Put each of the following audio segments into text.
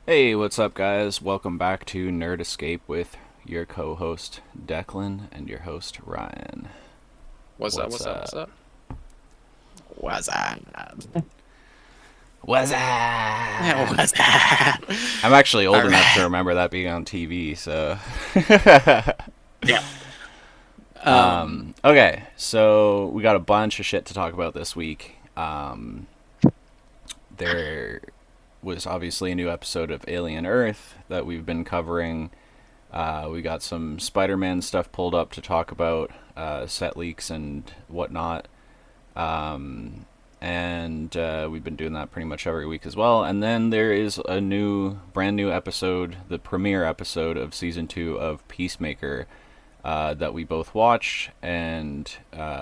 Hey, what's up, guys? Welcome back to Nerd Escape with your co-host Declan and your host Ryan. What's up? What's What's up? What's up? up? What's up? What's up? What's up? I'm actually All old enough to right. remember that being on TV, so. Yeah. Um. Okay, so we got a bunch of shit to talk about this week. There was obviously a new episode of Alien Earth that we've been covering. We got some Spider-Man stuff pulled up to talk about, set leaks and whatnot. And we've been doing that pretty much every week as well. And then there is a brand new episode, the premiere episode of season 2 of Peacemaker, that we both watched, and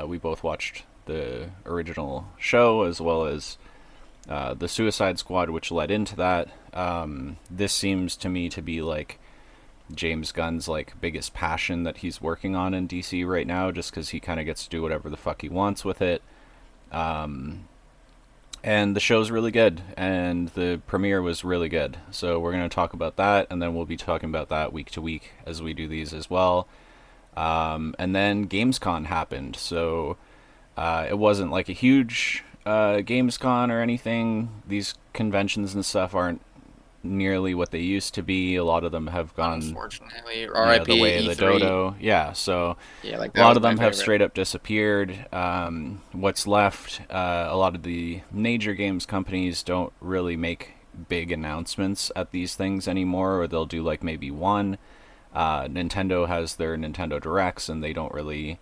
we both watched the original show as well as the Suicide Squad, which led into that. This seems to me to be like James Gunn's like biggest passion that he's working on in DC right now, just because he kind of gets to do whatever the fuck he wants with it. And the show's really good, and the premiere was really good. So we're going to talk about that, and then we'll be talking about that week to week as we do these as well. And then Gamescom happened, so it wasn't like a huge Gamescom or anything. These conventions and stuff aren't nearly what they used to be. A lot of them have gone, Unfortunately, the R.I.P. way of the E3. dodo. Yeah, so Yeah, like a that lot was of my them have favorite. straight up disappeared. What's left, a lot of the major games companies don't really make big announcements at these things anymore, or they'll do like maybe one. Nintendo has their Nintendo Directs, and they don't really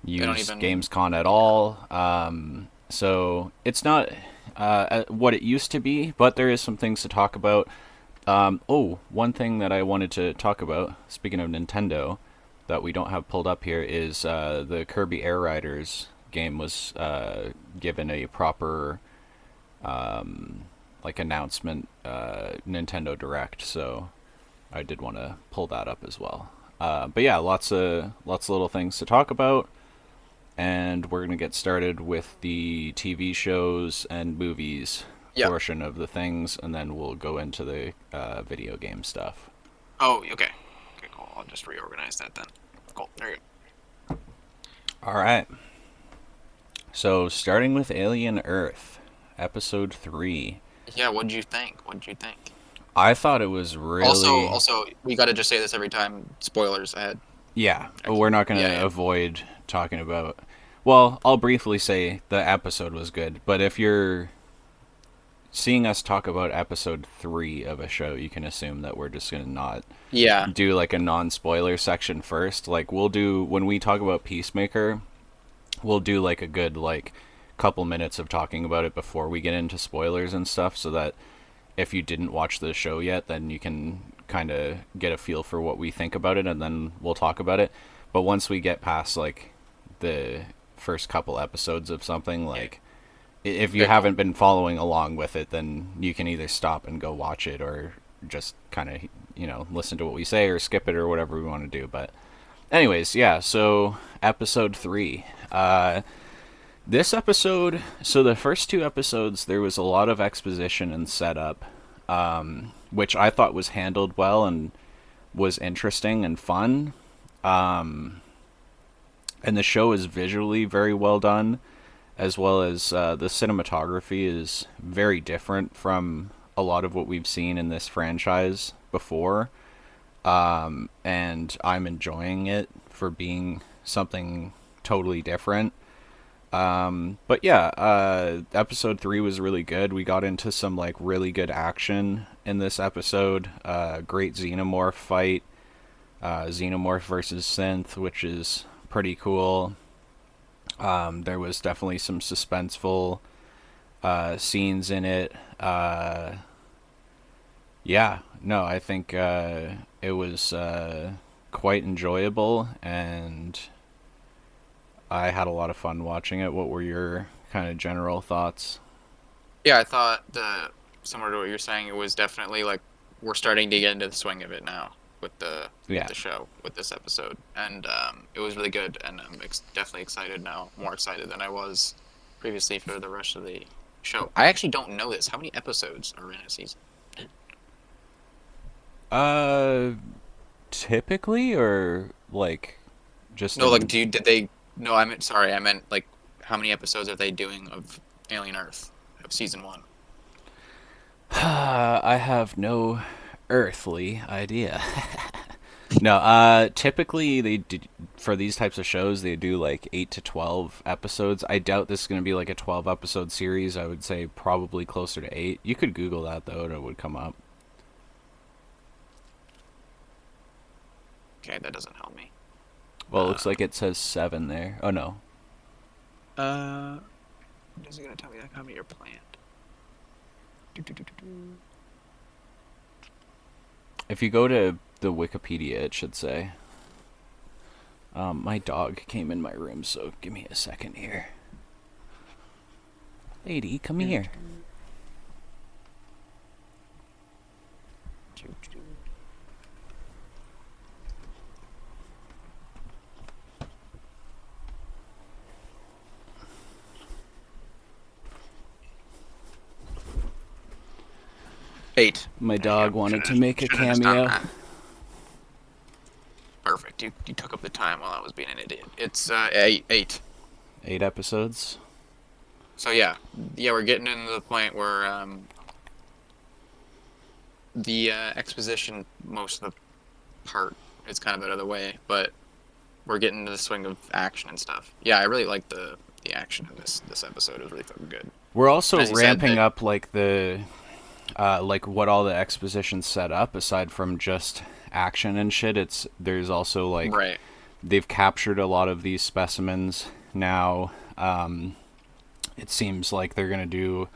They don't use even. Gamescom at Yeah. all. So it's not what it used to be, but there is some things to talk about. One thing that I wanted to talk about, speaking of Nintendo, that we don't have pulled up here is the Kirby Air Riders game was given a proper like announcement Nintendo Direct, so I did want to pull that up as well. But yeah, lots of little things to talk about, and we're gonna get started with the TV shows and movies Yeah. portion of the things, and then we'll go into the video game stuff. Oh, okay. Okay, cool. I'll just reorganize that then. Cool. There you All right. So starting with Alien Earth, episode 3. go. Yeah. What'd you think? What'd you think? I thought it was Also, really, also, we gotta just say this every time. Spoilers ahead. yeah, we're Actually, not going yeah, to yeah. avoid talking about. Well, I'll briefly say the episode was good, but if you're seeing us talk about episode 3 of a show, you can assume that we're just going to not Yeah. do like a non-spoiler section first. Like we'll do when we talk about Peacemaker, we'll do like a good like couple minutes of talking about it before we get into spoilers and stuff, so that if you didn't watch the show yet, then you can kind of get a feel for what we think about it, and then we'll talk about it. But once we get past like the first couple episodes of something, Yeah. like if you Okay, cool. haven't been following along with it, then you can either stop and go watch it, or just kind of listen to what we say or skip it or whatever we want to do. But anyways, yeah. So episode 3. This episode, so the first two episodes, there was a lot of exposition and setup, which I thought was handled well and was interesting and fun. And the show is visually very well done, as well as the cinematography is very different from a lot of what we've seen in this franchise before. And I'm enjoying it for being something totally different. But yeah, episode 3 was really good. We got into some like really good action in this episode. Great xenomorph fight, xenomorph versus synth, which is pretty cool. There was definitely some suspenseful scenes in it. Yeah, no, I think it was quite enjoyable, and I had a lot of fun watching it. What were your kind of general thoughts? Yeah, I thought the similar to what you're saying, it was definitely like we're starting to get into the swing of it now with Yeah, the show with this episode, and it was really good, and I'm definitely excited now, more excited than I was previously for the rest of the show. I actually don't know this. How many episodes are in a season? Uh, typically, or like just No, like, in. do you did they? No, I meant sorry, I meant like how many episodes are they doing of Alien Earth of season one? I have no earthly idea. No, typically they do, for these types of shows they do like 8 to 12 episodes. I doubt this is going to be like a 12 episode series. I would say probably closer to 8. You could Google that though, and it would come up. Okay, that doesn't help me. Well, it looks Uh, like it says 7 there. Oh no, uh, is it gonna tell me like how many are planned? Do. if you go to the Wikipedia, it should say. My dog came in my room, so give me a second here. Lady, come Do, here. do, do. 8. My There you dog go. wanted to make a Should have just done cameo. that. Perfect. You took up the time while I was being an idiot. It's 8. 8 episodes. So yeah, we're getting into the point where the exposition most of the part is kind of out of the way, but we're getting into the swing of action and stuff. Yeah, I really like the action in this episode. It was really fucking good. We're And also as you said, ramping that up like the like what all the exposition set up aside from just action and shit. It's there's also like right, they've captured a lot of these specimens now. It seems like they're gonna do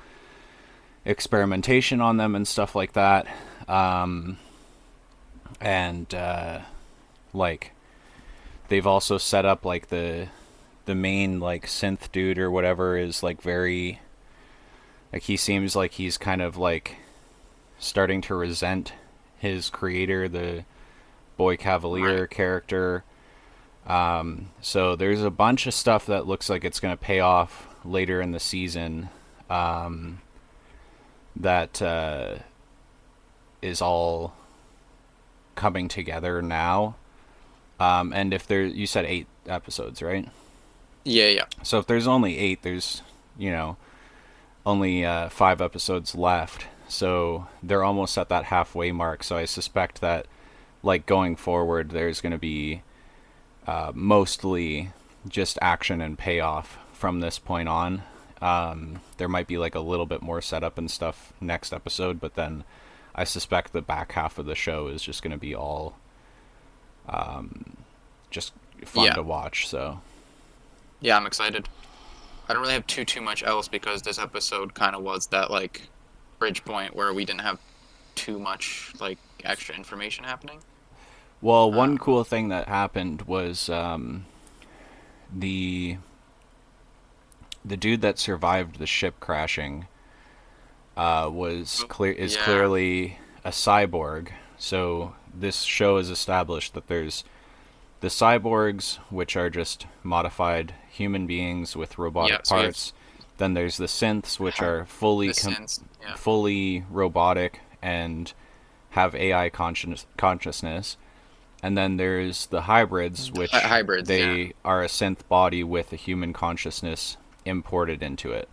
experimentation on them and stuff like that. Um, and like they've also set up like the main like synth dude or whatever is like very like he seems like he's kind of like starting to resent his creator, the Boy right. Cavalier character. So there's a bunch of stuff that looks like it's going to pay off later in the season. Um, that is all coming together now. And if there, you said 8 episodes, right? Yeah, yeah, So if there's only 8, there's only 5 episodes left. So they're almost at that halfway mark. So I suspect that like going forward, there's going to be mostly just action and payoff from this point on. There might be like a little bit more setup and stuff next episode, but then I suspect the back half of the show is just going to be all just fun yeah, to watch. So yeah. I'm excited. I don't really have too much else because this episode kind of was that like bridge point where we didn't have too much like extra information happening. well, one Um, cool thing that happened was the the dude that survived the ship crashing was clear is yeah, clearly a cyborg. So this show has established that there's the cyborgs, which are just modified human beings with yeah. robotic So we have parts. Then there's the synths, which hy- are the sense. Yeah, fully robotic and have AI consciousness. And then there's the hybrids, which hybrids. Yeah, they are a synth body with a human consciousness imported into it.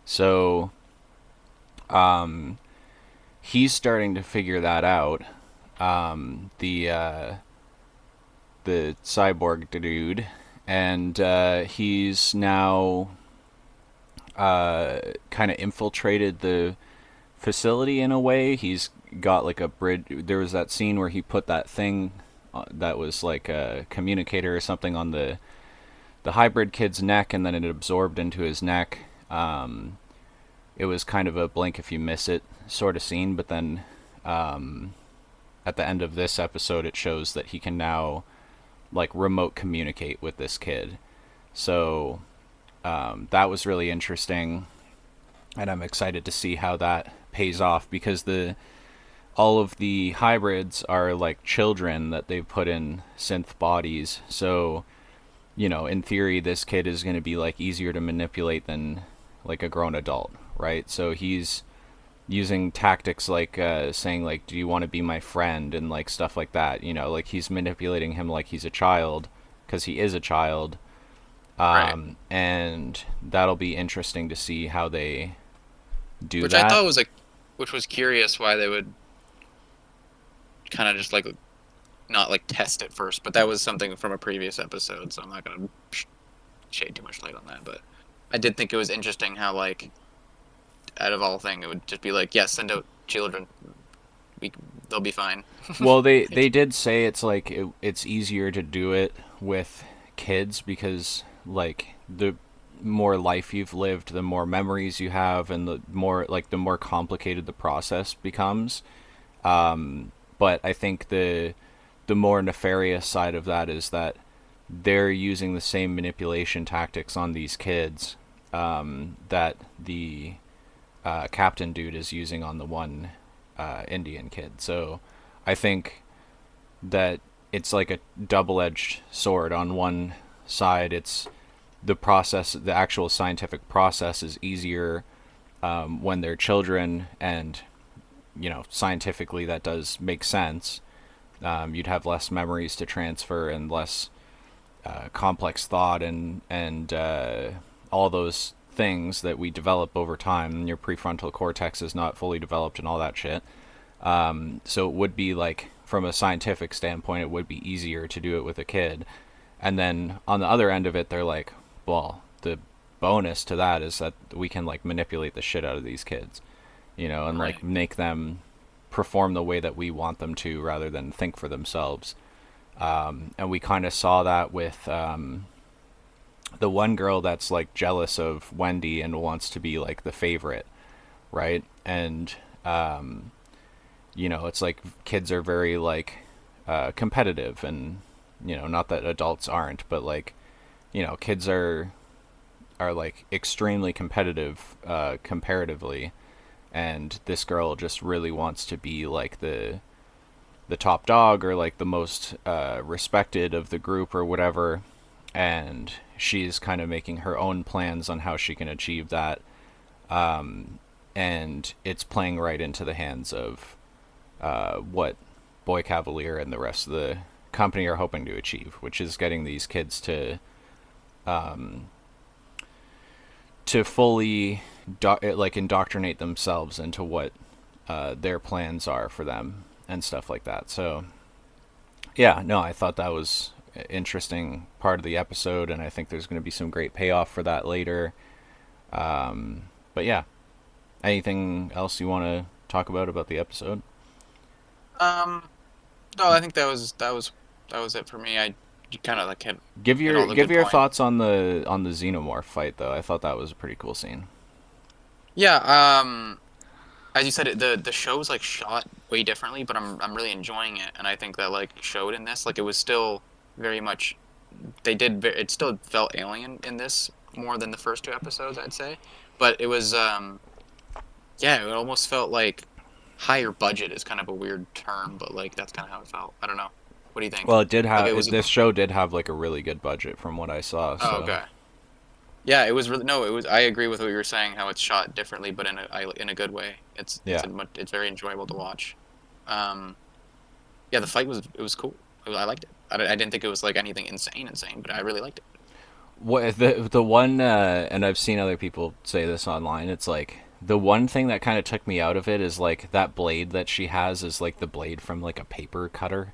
So he's starting to figure that out. The cyborg dude, and he's now kind of infiltrated the facility in a way. He's got like a bridge. There was that scene where he put that thing that was like a communicator or something on the hybrid kid's neck, and then it absorbed into his neck. It was kind of a blink if you miss it sort of scene, but then at the end of this episode, it shows that he can now like remote communicate with this kid. So that was really interesting, and I'm excited to see how that pays off because the all of the hybrids are like children that they've put in synth bodies. So in theory, this kid is going to be like easier to manipulate than like a grown adult, right? So he's using tactics like saying like, "Do you want to be my friend?" and like stuff like that. You know, like he's manipulating him like he's a child because he is a child. Right. And that'll be interesting to see how they do Which I that. thought was like, which was curious why they would kind of just like not like test it first, but that was something from a previous episode, so I'm not gonna shade too much light on that. But I did think it was interesting how like out of all things, it would just be like, yes, send out children, we they'll be fine. Well, they Like, did say it's like it's easier to do it with kids because like the more life you've lived, the more memories you have, and the more complicated the process becomes. But I think the more nefarious side of that is that they're using the same manipulation tactics on these kids that the captain dude is using on the one Indian kid. So I think that it's like a double-edged sword. On one side, it's the process, the actual scientific process is easier when they're children, and you know, scientifically that does make sense. You'd have less memories to transfer and less complex thought and all those things that we develop over time. Your prefrontal cortex is not fully developed and all that shit. So it would be like, from a scientific standpoint, it would be easier to do it with a kid. And then on the other end of it, they're like, well, the bonus to that is that we can like manipulate the shit out of these kids, you know, and like right. make them perform the way that we want them to rather than think for themselves. And we kind of saw that with the one girl that's like jealous of Wendy and wants to be like the favorite, right? And you know, it's like kids are very like competitive, and you know, not that adults aren't, but like, you know, kids are like extremely competitive comparatively, and this girl just really wants to be like the top dog, or like the most respected of the group or whatever, and she's kind of making her own plans on how she can achieve that, and it's playing right into the hands of what Boy Cavalier and the rest of the company are hoping to achieve, which is getting these kids to fully like indoctrinate themselves into what their plans are for them and stuff like that. So yeah, no, I thought that was an interesting part of the episode, and I think there's going to be some great payoff for that later. But yeah, anything else you want to talk about the episode? Um, no, I think that was it for me. I you kind of like hit all the Give good your points. thoughts on the xenomorph fight though. I thought that was a pretty cool scene. Yeah, as you said, the show's like shot way differently, but I'm really enjoying it, and I think that like showed in this, like it was still very much it still felt alien in this more than the first two episodes, I'd say, but it was yeah, it almost felt like higher budget is kind of a weird term, but like that's kind of how it felt. I don't know. What do you think? Well, it did Like it have was this show did have like a really good budget from what I saw. oh So okay. Yeah, it was really no, it was I agree with what you were saying how it's shot differently but in a good way. yeah, It's very enjoyable to watch. Um yeah, the fight was it was cool. I liked it. I didn't think it was like anything insane, but I really liked it. what the one and I've seen other people say this online. It's like the one thing that kind of took me out of it is like that blade that she has is like the blade from like a paper cutter,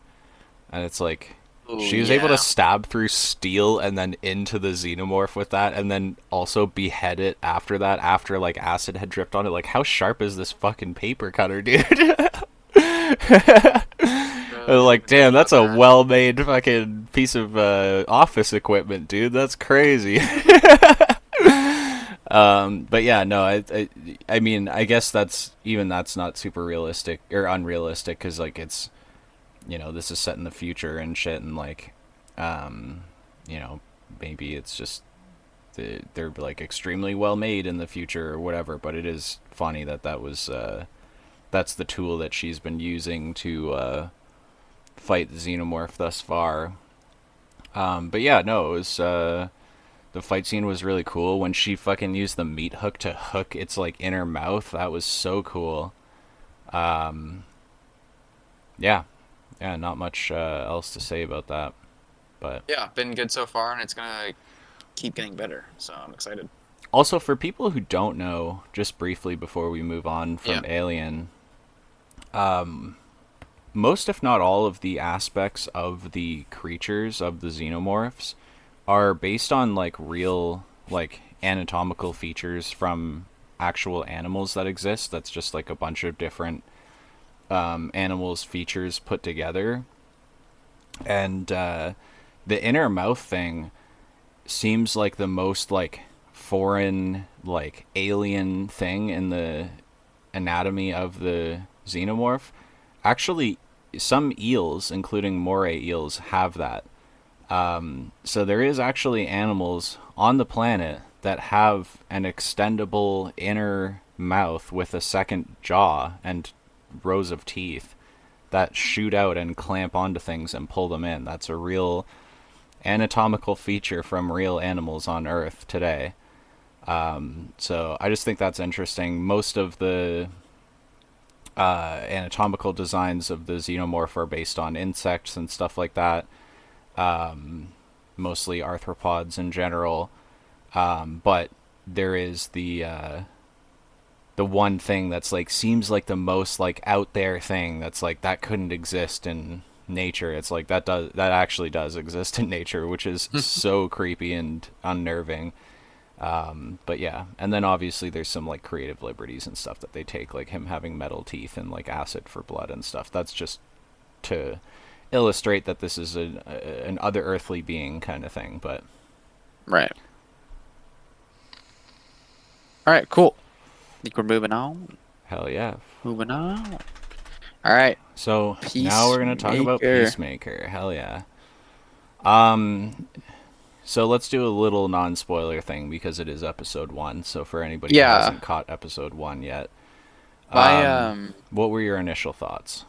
and it's like Oh she was able to yeah. stab through steel and then into the xenomorph with that, and then also behead it after that, after like acid had dripped on it. Like, how sharp is this fucking paper cutter, dude? I didn't Like, even think damn, that's about a that. well-made fucking piece of office equipment, dude. That's crazy. But yeah, no, I mean, I guess that's not super realistic or unrealistic, because like it's, you know, this is set in the future and shit, and like, um, you know, maybe it's just they're like extremely well made in the future or whatever. But it is funny that that's the tool that she's been using to fight the xenomorph thus far. But yeah, no, it was the fight scene was really cool when she fucking used the meat hook to hook its like inner mouth. That was so cool. Um, yeah, yeah, not much else to say about that. But Yeah, been good so far, and it's gonna keep getting better. So I'm excited. also for people who don't know, just briefly before we move on Yeah. from Alien, most if not all of the aspects of the creatures of the xenomorphs are based on like real like anatomical features from actual animals that exist. That's just like a bunch of different animals features put together. And the inner mouth thing seems like the most like foreign like alien thing in the anatomy of the xenomorph. Actually, some eels, including moray eels, have that. So there is actually animals on the planet that have an extendable inner mouth with a second jaw and rows of teeth that shoot out and clamp onto things and pull them in. That's a real anatomical feature from real animals on Earth today. So I just think that's interesting. Most of the anatomical designs of the xenomorph are based on insects and stuff like that. Mostly arthropods in general. But there is the one thing that's like seems like the most like out there thing that's like that couldn't exist in nature. It's like that actually does exist in nature, which is so creepy and unnerving. But yeah, and then obviously there's some like creative liberties and stuff that they take, like him having metal teeth and like acid for blood and stuff. That's just to illustrate that this is an other earthly being kind of thing. But Right. All right. Cool. Think we're moving on. hell yeah. Moving on. All right. So now we're gonna talk about Peacemaker. Peacemaker. Hell yeah. Um, so let's do a little non-spoiler thing because it is episode one. So for anybody who Yeah. hasn't caught episode one yet, My what were your initial thoughts?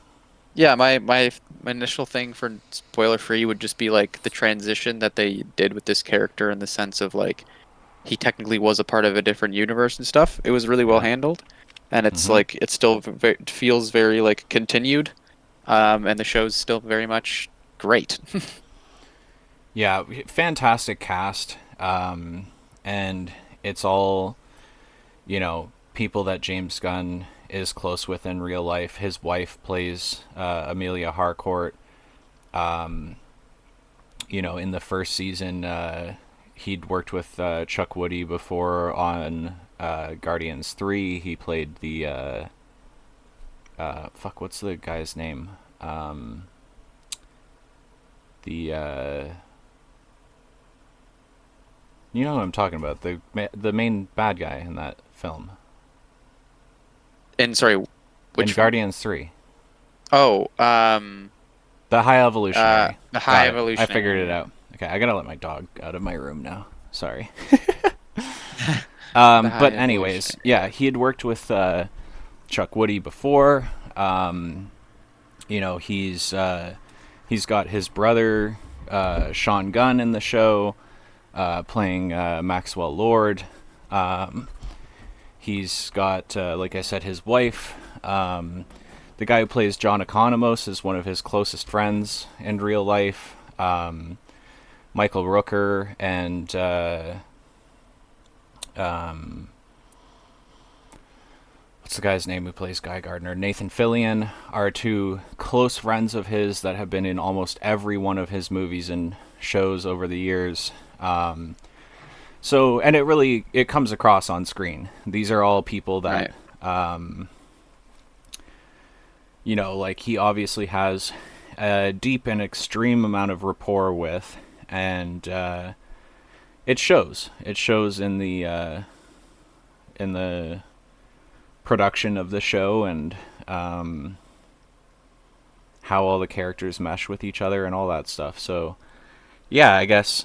yeah, my initial thing for spoiler free would just be like the transition that they did with this character in the sense of like he technically was a part of a different universe and stuff. It was really well Yeah. handled, and it's Mm-hmm. like it still it feels very like continued, and the show's still very much great. Yeah, fantastic cast. And it's all, people that James Gunn is close with in real life. His wife plays Amelia Harcourt. Um, in the first season, he'd worked with Chuck Woody before on Guardians 3. He played the, fuck, what's the guy's name? The, you know what I'm talking about, the main bad guy in that film. And sorry, In which one? Guardians 3. Oh, The High Evolutionary. the High Got it. I figured it Evolutionary. out. Okay, I gotta let my dog out of my room now. Sorry. The High But anyways, Evolutionary. yeah, he had worked with Chuck Woody before. He's got his brother Sean Gunn in the show, playing Maxwell Lord. Um, he's got, like I said, his wife. The guy who plays John Economos is one of his closest friends in real life. Michael Rooker and um, what's the guy's name who plays Guy Gardner? Nathan Fillion are two close friends of his that have been in almost every one of his movies and shows over the years. And it comes across on screen. These are all people that, Right. like he obviously has a deep and extreme amount of rapport with, and it shows. It shows in the production of the show and how all the characters mesh with each other and all that stuff. So, yeah, I guess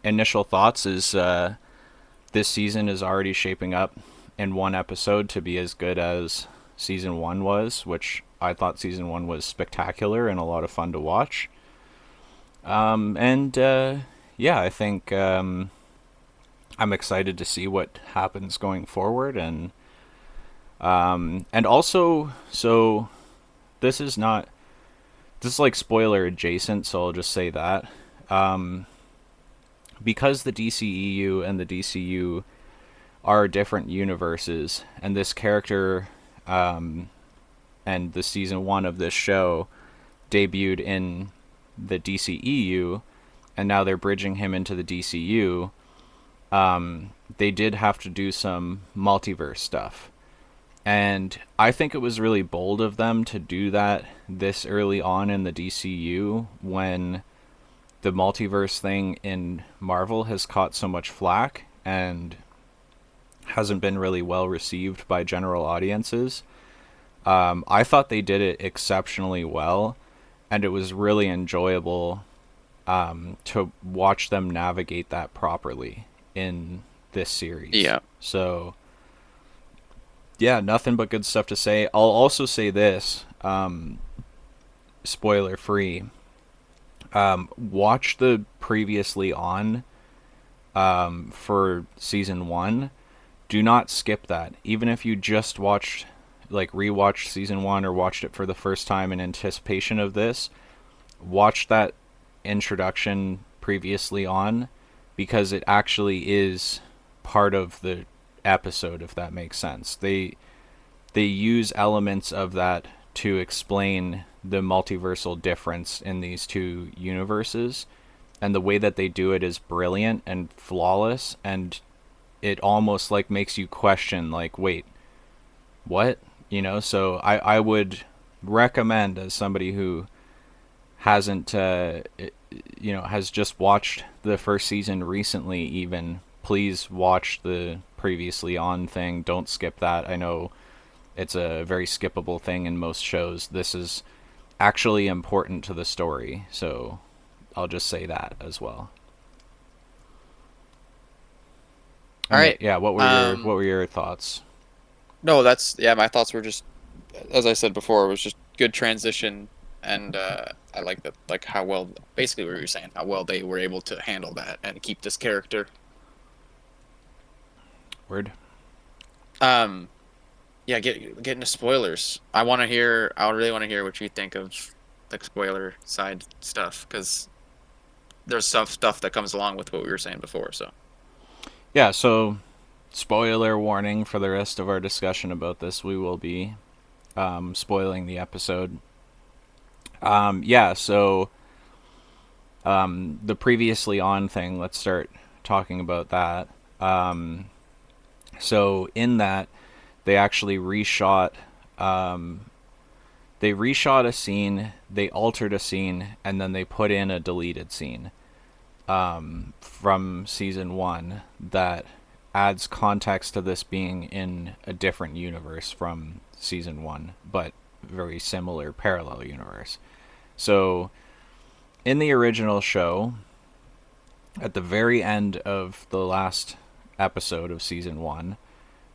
initial thoughts is this season is already shaping up in one episode to be as good as season one was, which I thought season one was spectacular and a lot of fun to watch. And yeah, I think I'm excited to see what happens going forward, and also, so this is not, this is like spoiler adjacent, so I'll just say that. Um, because the DCEU and the DCU are different universes, and this character and the season one of this show debuted in the DCEU, and now they're bridging him into the DCU. They did have to do some multiverse stuff. And I think it was really bold of them to do that this early on in the DCU when the multiverse thing in Marvel has caught so much flack and hasn't been really well received by general audiences. I thought they did it exceptionally well, and it was really enjoyable to watch them navigate that properly in this series. Yeah. So, yeah, nothing but good stuff to say. I'll also say this, spoiler free. Watch the previously on for season one. Do not skip that. Even if you just watched, like, rewatched season one or watched it for the first time in anticipation of this, watch that introduction previously on, because it actually is part of the episode, if that makes sense. They use elements of that to explain the multiversal difference in these two universes, and the way that they do it is brilliant and flawless, and it almost like makes you question, like, wait, what? So I would recommend, as somebody who hasn't has just watched the first season recently, even, please watch the previously on thing. Don't skip that. I know it's a very skippable thing in most shows. This is actually important to the story, so I'll just say that as well. All And right. yeah, what Um, were your thoughts? no, that's yeah. My thoughts were just, as I said before, it was just good transition, and I like that, like how well, basically what you were saying, how well they were able to handle that and keep this character. Word. Um, yeah, get into spoilers. I really want to hear what you think of the spoiler side stuff, because there's some stuff that comes along with what we were saying before. So, Yeah, so spoiler warning for the rest of our discussion about this. We will be spoiling the episode. Yeah, so the previously on thing, let's start talking about that. So in that, they actually reshot. They reshot a scene, they altered a scene, and then they put in a deleted scene from season one that adds context to this being in a different universe from season one, but very similar parallel universe. So in the original show, at the very end of the last episode of season one,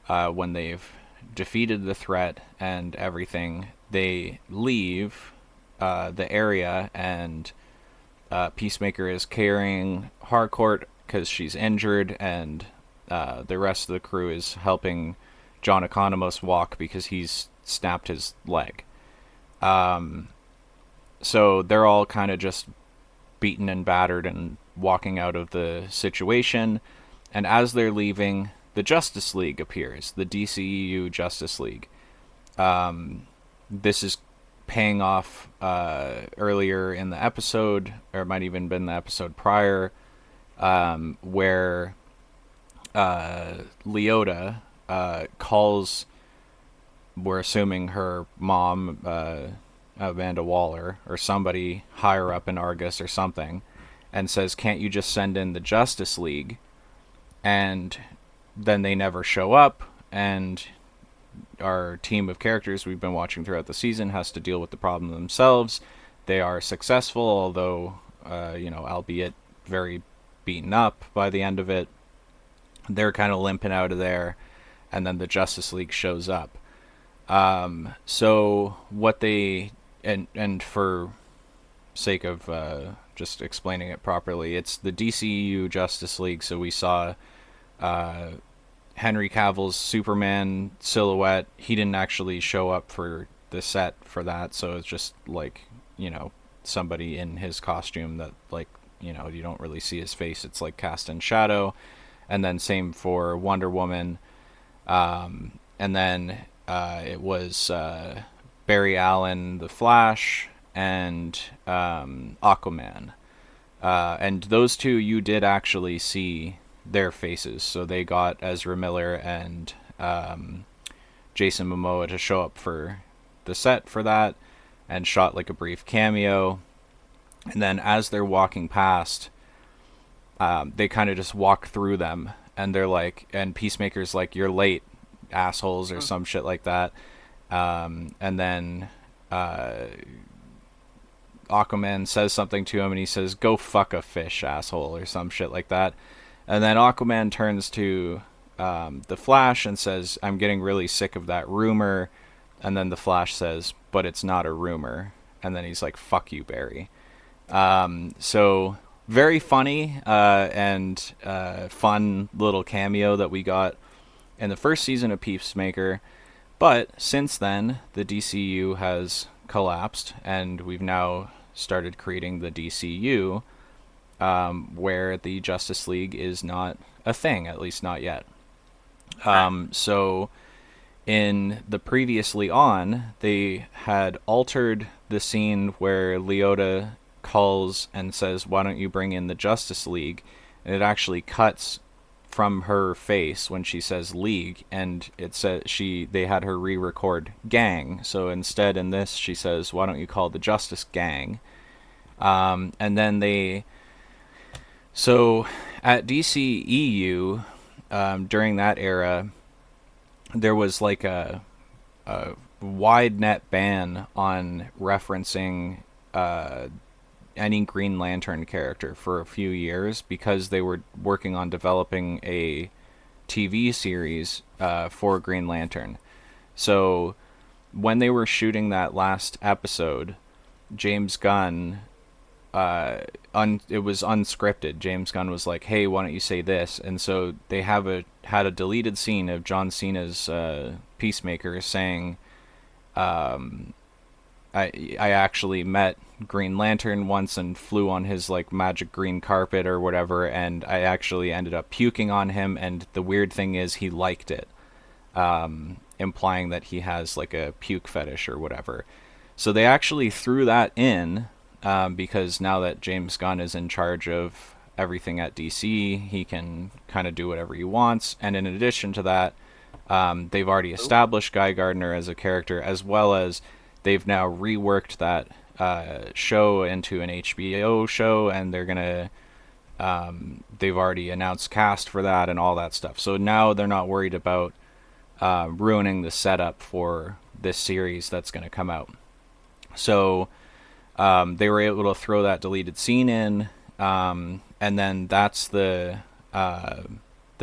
when they've defeated the threat and everything, they leave the area, and Peacemaker is carrying Harcourt because she's injured, and the rest of the crew is helping John Economos walk because he's snapped his leg. So they're all kind of just beaten and battered and walking out of the situation. And as they're leaving, the Justice League appears, the DCEU Justice League. This is paying off earlier in the episode, or it might even been the episode prior, where Leota calls, we're assuming her mom, Amanda Waller, or somebody higher up in Argus or something, and says, "Can't you just send in the Justice League?" And then they never show up, and our team of characters we've been watching throughout the season has to deal with the problem themselves. They are successful, although, albeit very beaten up by the end of it. They're kind of limping out of there, and then the Justice League shows up. So what they, and for sake of just explaining it properly, it's the DCU Justice League. So we saw Henry Cavill's Superman silhouette. He didn't actually show up for the set for that, so it's just like, you know, somebody in his costume that, like, you know, you don't really see his face. It's like cast in shadow. And then same for Wonder Woman. And then it was Barry Allen, The Flash, and Aquaman. And those two you did actually see their faces. So they got Ezra Miller and Jason Momoa to show up for the set for that and shot like a brief cameo. And then as they're walking past, they kind of just walk through them and they're like, and Peacemaker's like, "You're late, assholes," or some shit like that. And then Aquaman says something to him and he says, "Go fuck a fish, asshole," or some shit like that. And then Aquaman turns to the Flash and says, "I'm getting really sick of that rumor." And then the Flash says, "But it's not a rumor." And then he's like, "Fuck you, Barry." So very funny and fun little cameo that we got in the first season of Peacemaker. But since then, the DCU has collapsed, and we've now started creating the DCU, where the Justice League is not a thing, at least not yet. So in the previously on, they had altered the scene where Leota calls and says, "Why don't you bring in the Justice League?" And it actually cuts from her face when she says League, and it says they had her re-record gang. So instead in this she says, "Why don't you call the Justice Gang?" And then so at DCEU, during that era, there was like a wide net ban on referencing any Green Lantern character for a few years because they were working on developing a TV series for Green Lantern. So when they were shooting that last episode, James Gunn, it was unscripted. James Gunn was like, "Hey, why don't you say this?" And so they had a deleted scene of John Cena's Peacemaker saying, I actually met Green Lantern once and flew on his like magic green carpet or whatever, and I actually ended up puking on him, and the weird thing is he liked it, implying that he has like a puke fetish or whatever. So they actually threw that in because now that James Gunn is in charge of everything at DC, he can kind of do whatever he wants. And in addition to that, they've already established Guy Gardner as a character, as well as they've now reworked that show into an HBO show, and they're gonna they've already announced cast for that and all that stuff. So now they're not worried about ruining the setup for this series that's going to come out. So they were able to throw that deleted scene in, and then that's the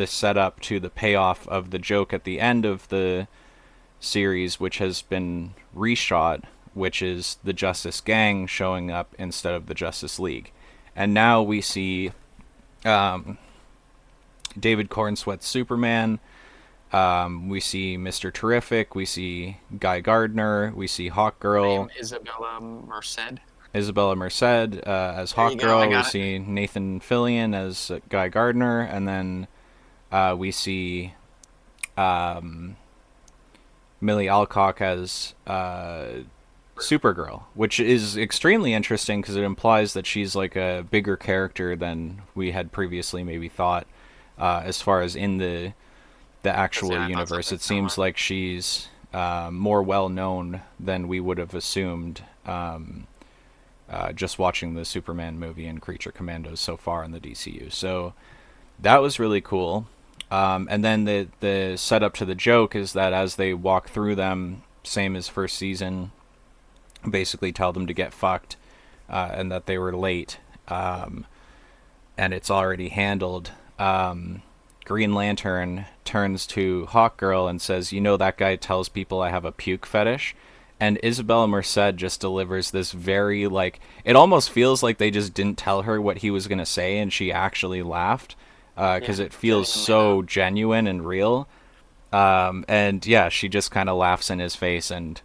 setup to the payoff of the joke at the end of the series, which has been reshot, which is the Justice Gang showing up instead of the Justice League. And now we see David Cornsweet's Superman, we see Mr. Terrific, we see Guy Gardner, we see Hawkgirl, Isabella Merced as Hawkgirl, we see Nathan Fillion as Guy Gardner, and then we see Millie Alcock as Supergirl, which is extremely interesting because it implies that she's like a bigger character than we had previously maybe thought. As far as in the actual universe, it seems like she's more well known than we would have assumed just watching the Superman movie and Creature Commandos so far in the DCU. So that was really cool. And then the setup to the joke is that as they walk through them, same as first season, basically tell them to get fucked, and that they were late, and it's already handled. Green Lantern turns to Hawkgirl and says, "You know that guy tells people I have a puke fetish?" And Isabella Merced just delivers this very, like, it almost feels like they just didn't tell her what he was going to say and she actually laughed. Yeah, because it feels genuinely though. so genuine and real. And yeah, she just kind of laughs in his face, and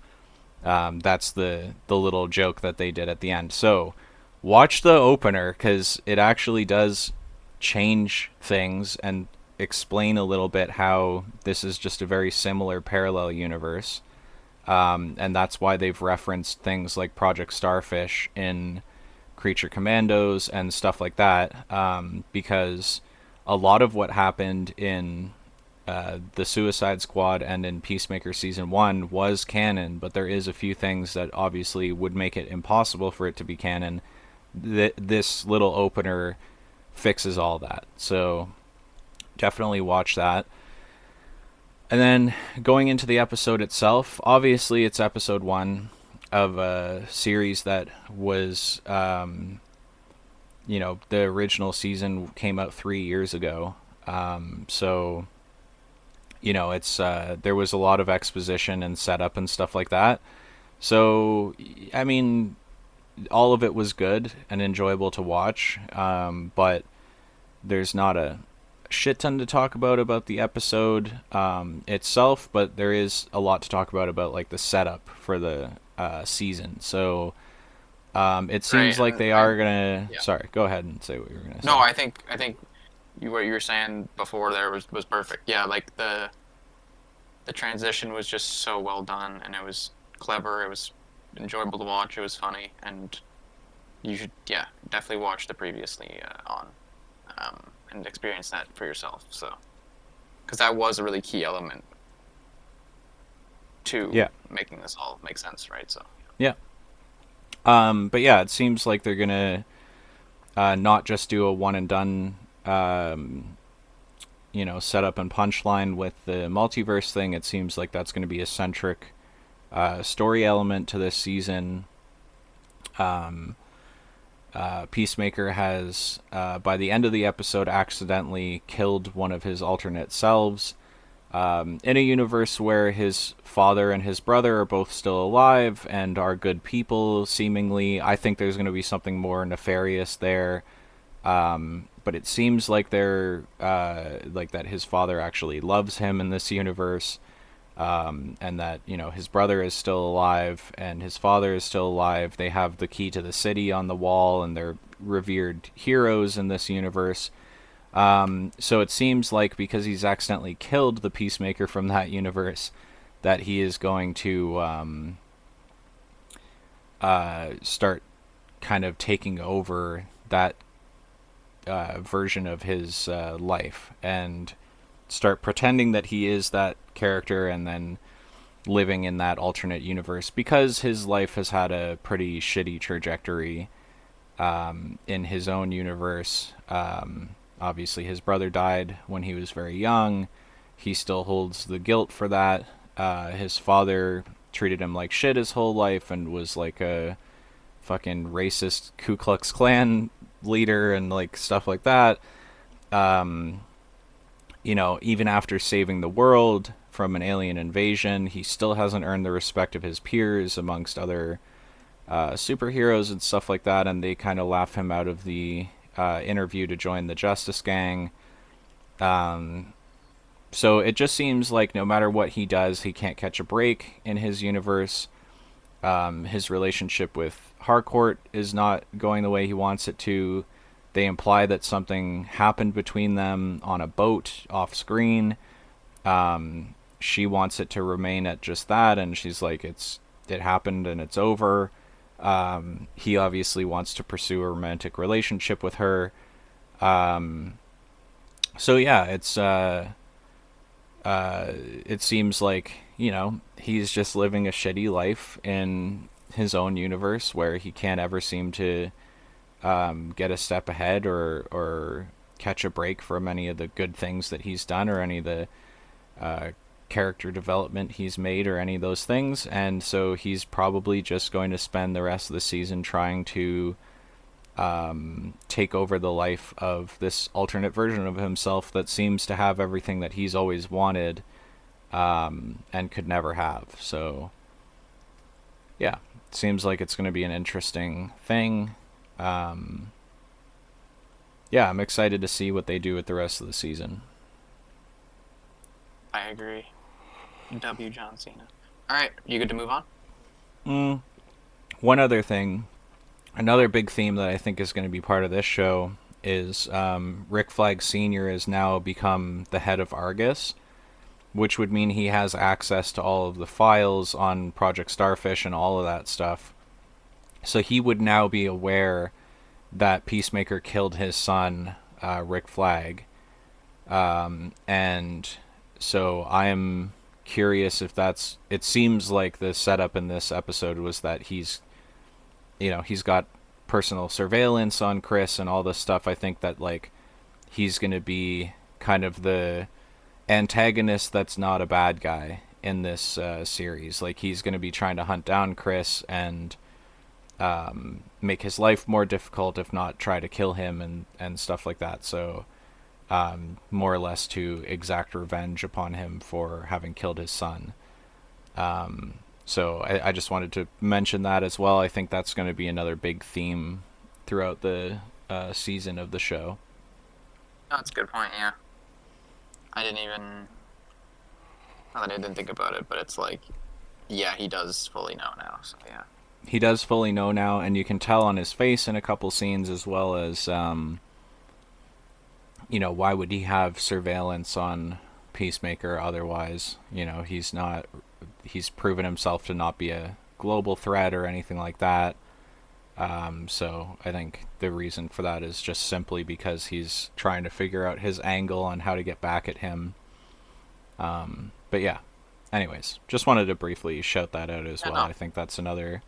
that's the little joke that they did at the end. So watch the opener because it actually does change things and explain a little bit how this is just a very similar parallel universe. And that's why they've referenced things like Project Starfish in Creature Commandos and stuff like that, because a lot of what happened in the Suicide Squad and in Peacemaker season one was canon, but there is a few things that obviously would make it impossible for it to be canon. This little opener fixes all that, so definitely watch that. And then going into the episode itself, obviously it's episode one of a series that was, the original season came out 3 years ago. So it's there was a lot of exposition and setup and stuff like that. So I mean, all of it was good and enjoyable to watch, but there's not a shit ton to talk about the episode itself, but there is a lot to talk about like the setup for the season. So it Right, seems like and they I are gonna. yeah. Sorry, go ahead and say what you were gonna No, say. I think what you were saying before there was perfect. Yeah, like the transition was just so well done, and it was clever. It was enjoyable to watch. It was funny, and you should, yeah, definitely watch the previously on and experience that for yourself. So, because that was a really key element to Yeah, making this all make sense, right? So, yeah. But yeah, it seems like they're gonna not just do a one and done, setup and punchline with the multiverse thing. It seems like that's going to be a centric story element to this season. Um, Peacemaker has, by the end of the episode, accidentally killed one of his alternate selves. In a universe where his father and his brother are both still alive and are good people, seemingly, I think there's going to be something more nefarious there. But it seems like they're like that his father actually loves him in this universe, and that his brother is still alive and his father is still alive. They have the key to the city on the wall, and they're revered heroes in this universe. So it seems like because he's accidentally killed the Peacemaker from that universe, that he is going to start kind of taking over that version of his life and start pretending that he is that character and then living in that alternate universe because his life has had a pretty shitty trajectory in his own universe. Obviously, his brother died when he was very young. He still holds the guilt for that. His father treated him like shit his whole life and was like a fucking racist Ku Klux Klan leader and like stuff like that. Um, even after saving the world from an alien invasion, he still hasn't earned the respect of his peers amongst other superheroes and stuff like that. And they kind of laugh him out of the interview to join the Justice Gang. Um, so it just seems like no matter what he does, he can't catch a break in his universe. His relationship with Harcourt is not going the way he wants it to. They imply that something happened between them on a boat off screen. She wants it to remain at just that, and she's like, it happened and it's over. He obviously wants to pursue a romantic relationship with her. Um, so yeah, it seems like he's just living a shitty life in his own universe where he can't ever seem to get a step ahead or catch a break from any of the good things that he's done or any of the uh, character development he's made or any of those things. And so he's probably just going to spend the rest of the season trying to take over the life of this alternate version of himself that seems to have everything that he's always wanted, and could never have. So, yeah, it seems like it's going to be an interesting thing. Um, yeah, I'm excited to see what they do with the rest of the season. I agree. W. John Cena. All right, you good to move on? Mm. One other thing, another big theme that I think is going to be part of this show is Rick Flag Sr. has now become the head of Argus, which would mean he has access to all of the files on Project Starfish and all of that stuff. So he would now be aware that Peacemaker killed his son, Rick Flag. And so I'm curious if that's. It seems like the setup in this episode was that he's got personal surveillance on Chris and all this stuff. I think that like he's going to be kind of the antagonist that's not a bad guy in this series. Like he's going to be trying to hunt down Chris and make his life more difficult, if not try to kill him and stuff like that. So more or less to exact revenge upon him for having killed his son. So I just wanted to mention that as well. I think that's going to be another big theme throughout the season of the show. No, that's a good point. Yeah, I didn't even. Not that I didn't think about it, but it's like, yeah, he does fully know now. So yeah. He does fully know now, and you can tell on his face in a couple scenes, as well as why would he have surveillance on Peacemaker otherwise? He's not. He's proven himself to not be a global threat or anything like that. So I think the reason for that is just simply because he's trying to figure out his angle on how to get back at him. But yeah, anyways, just wanted to briefly shout that out as Yeah, well. no. I think that's another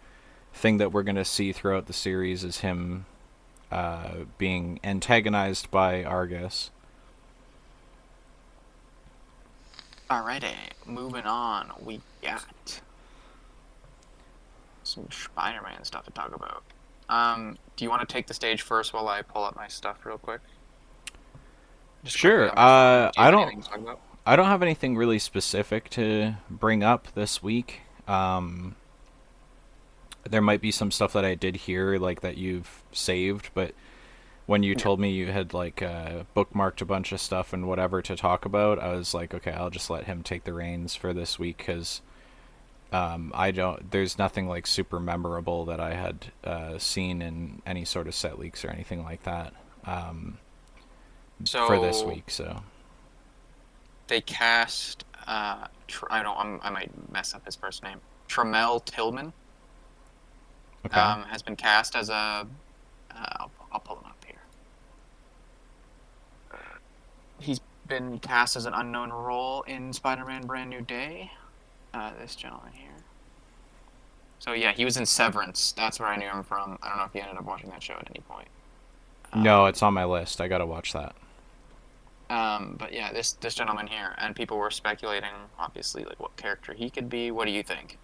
thing that we're going to see throughout the series is him being antagonized by Argus. Alrighty, moving on. We got some Spider-Man stuff to talk about. Do you want to take the stage first while I pull up my stuff real quick? Just quickly Sure. on my phone. Do you I have don't. anything to talk about? I don't have anything really specific to bring up this week. There might be some stuff that I did hear, like that you've saved, but when you Yeah. told me you had like bookmarked a bunch of stuff and whatever to talk about, I was like, okay, I'll just let him take the reins for this week because I don't. There's nothing like super memorable that I had seen in any sort of set leaks or anything like that for this So week. So they cast. I don't. I might mess up his first name. Tramel Tillman okay, has been cast as a. I'll pull him up here. He's been cast as an unknown role in Spider-Man: Brand New Day. This gentleman here. So yeah, he was in Severance. That's where I knew him from. I don't know if he ended up watching that show at any point. no, Um, it's on my list. I gotta watch that. but yeah, this gentleman here, and people were speculating, obviously, like what character he could be. What do you think?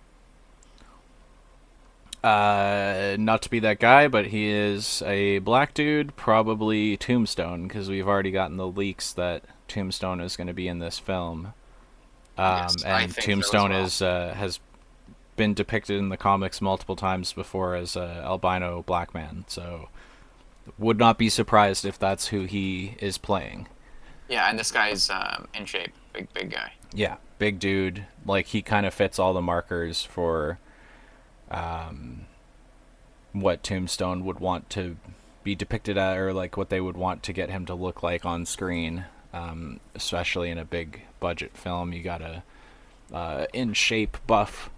Not to be that guy, but he is a black dude, probably Tombstone, because we've already gotten the leaks that Tombstone is going to be in this film. Yes, I And think so as Tombstone well. is has been depicted in the comics multiple times before as a albino black man, so would not be surprised if that's who he is playing. Yeah, and this guy's in shape, big guy. Yeah, big dude. Like he kind of fits all the markers for what Tombstone would want to be depicted at, or like what they would want to get him to look like on screen. Especially in a big budget film, you got a in shape buff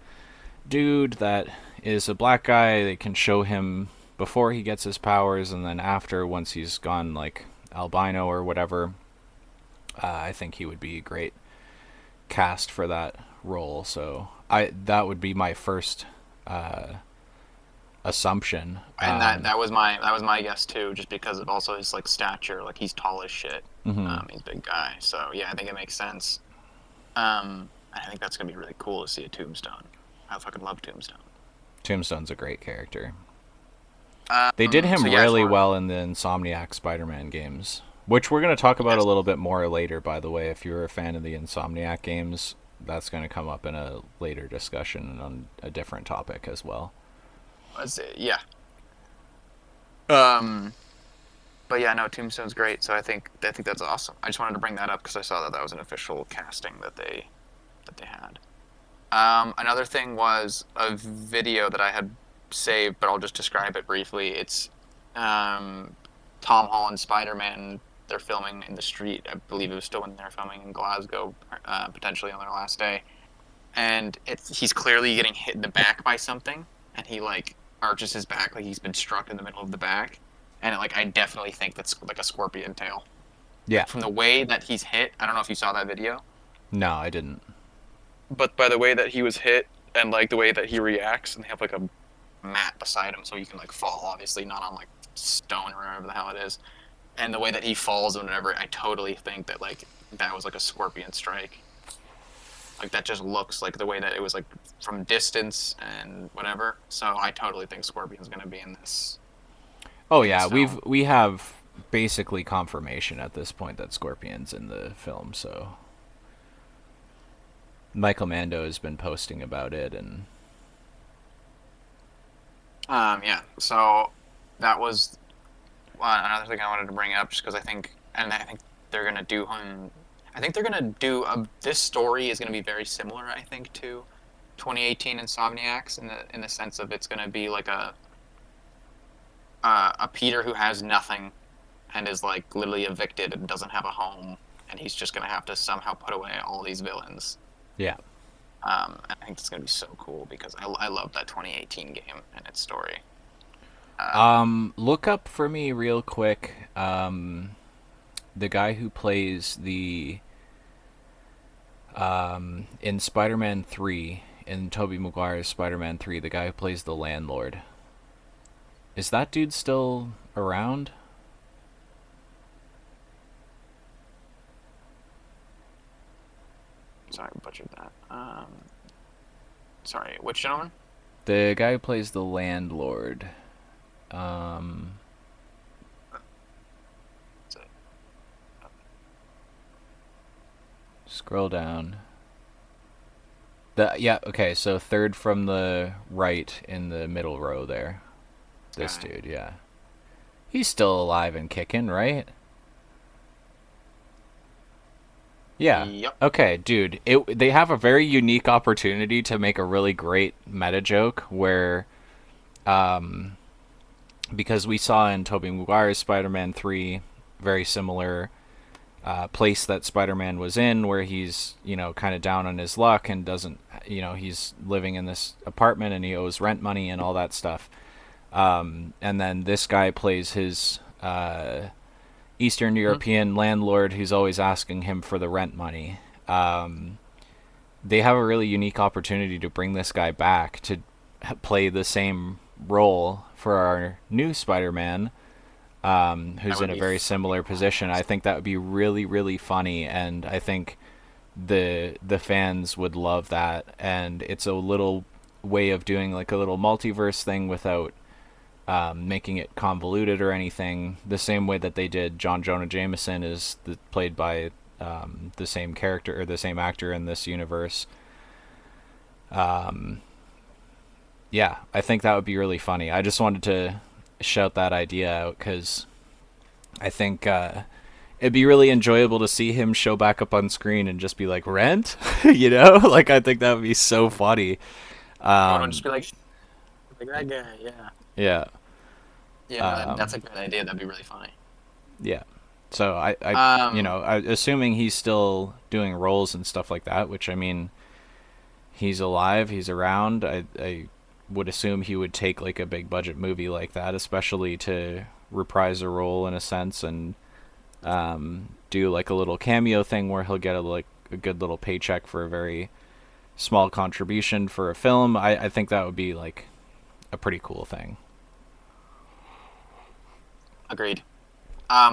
dude that is a black guy. They can show him before he gets his powers, and then after, once he's gone like albino or whatever. I think he would be a great cast for that role. So that would be my first assumption. And that was my guess too, just because of also his like stature. Like he's tall as shit. Mhm. He's a big guy. So yeah, I think it makes sense. I think that's gonna be really cool to see a Tombstone. I fucking love Tombstone. Tombstone's a great character. They did So him yeah, as really far well in the Insomniac Spider-Man games, which we're going to talk about a yes, little bit more later, by the way. If you're a fan of the Insomniac games, that's going to come up in a later discussion on a different topic as well. yeah. Um, but yeah, no, Tombstone's great. So I think that's awesome. I just wanted to bring that up because I saw that that was an official casting that they had. Another thing was a video that I had saved, but I'll just describe it briefly. It's um, Tom Holland Spider-Man. They're filming in the street. I believe it was still when they were filming in Glasgow, potentially on their last day. And he's clearly getting hit in the back by something, and he like arches his back like he's been struck in the middle of the back. And like I definitely think that's like a scorpion tail. Yeah. Like from the way that he's hit. I don't know if you saw that video, No, I didn't. but by the way that he was hit and like the way that he reacts, and they have like a mat beside him so you can like fall, obviously not on like stone or whatever the hell it is. And the way that he falls and whatever, I totally think that like that was like a scorpion strike. Like that just looks like the way that it was like from distance and whatever. So I totally think Scorpion's gonna be Oh in this yeah, film. we have basically confirmation at this point that Scorpion's in the film. So Michael Mando has been posting about it, and Yeah. So that was another thing I wanted to bring up, just because I think they're gonna do him. I think they're gonna do this story is gonna be very similar. I think to 2018 Insomniacs in the sense of it's gonna be like a Peter who has nothing and is like literally evicted and doesn't have a home, and he's just gonna have to somehow put away all these villains. yeah. I think it's gonna be so cool because I love that 2018 game and its story. Look up for me real quick. The guy who plays the in Spider-Man 3, in Tobey Maguire's Spider-Man 3, the guy who plays the landlord. Is that dude still around? Sorry, I butchered that. Sorry, which gentleman? The guy who plays the landlord. Um, Scroll down. Yeah, okay, so third from the right in the middle row there. This Guy. dude, yeah. He's still alive and kicking, right? Yeah. Yep. Okay, dude. They have a very unique opportunity to make a really great meta joke where, because we saw in Tobey Maguire's Spider-Man 3, very similar place that Spider-Man was in, where he's, kind of down on his luck and doesn't, he's living in this apartment and he owes rent money and all that stuff. And then this guy plays his Eastern Hmm. European landlord who's always asking him for the rent money. They have a really unique opportunity to bring this guy back to play the same role for our new Spider-Man, That who's would in a be very fucking similar position. I badass. think that would be really, really funny, and I think the fans would love that. And it's a little way of doing like a little multiverse thing without making it convoluted or anything. The same way that they did John Jonah Jameson is played by the same character or the same actor in this universe. Yeah, I think that would be really funny. I just wanted to shout that idea out because I think it'd be really enjoyable to see him show back up on screen and just be like rent, like I think that would be so funny. Everyone would just Um, be like that guy. Yeah. yeah, Yeah. No, that's a great idea. That'd be really funny. yeah. So Um. assuming he's still doing roles and stuff like that, which I mean, he's alive, he's around. I would assume he would take like a big budget movie like that, especially to reprise a role in a sense and do like a little cameo thing where he'll get a good little paycheck for a very small contribution for a film. I think that would be like a pretty cool thing. Agreed.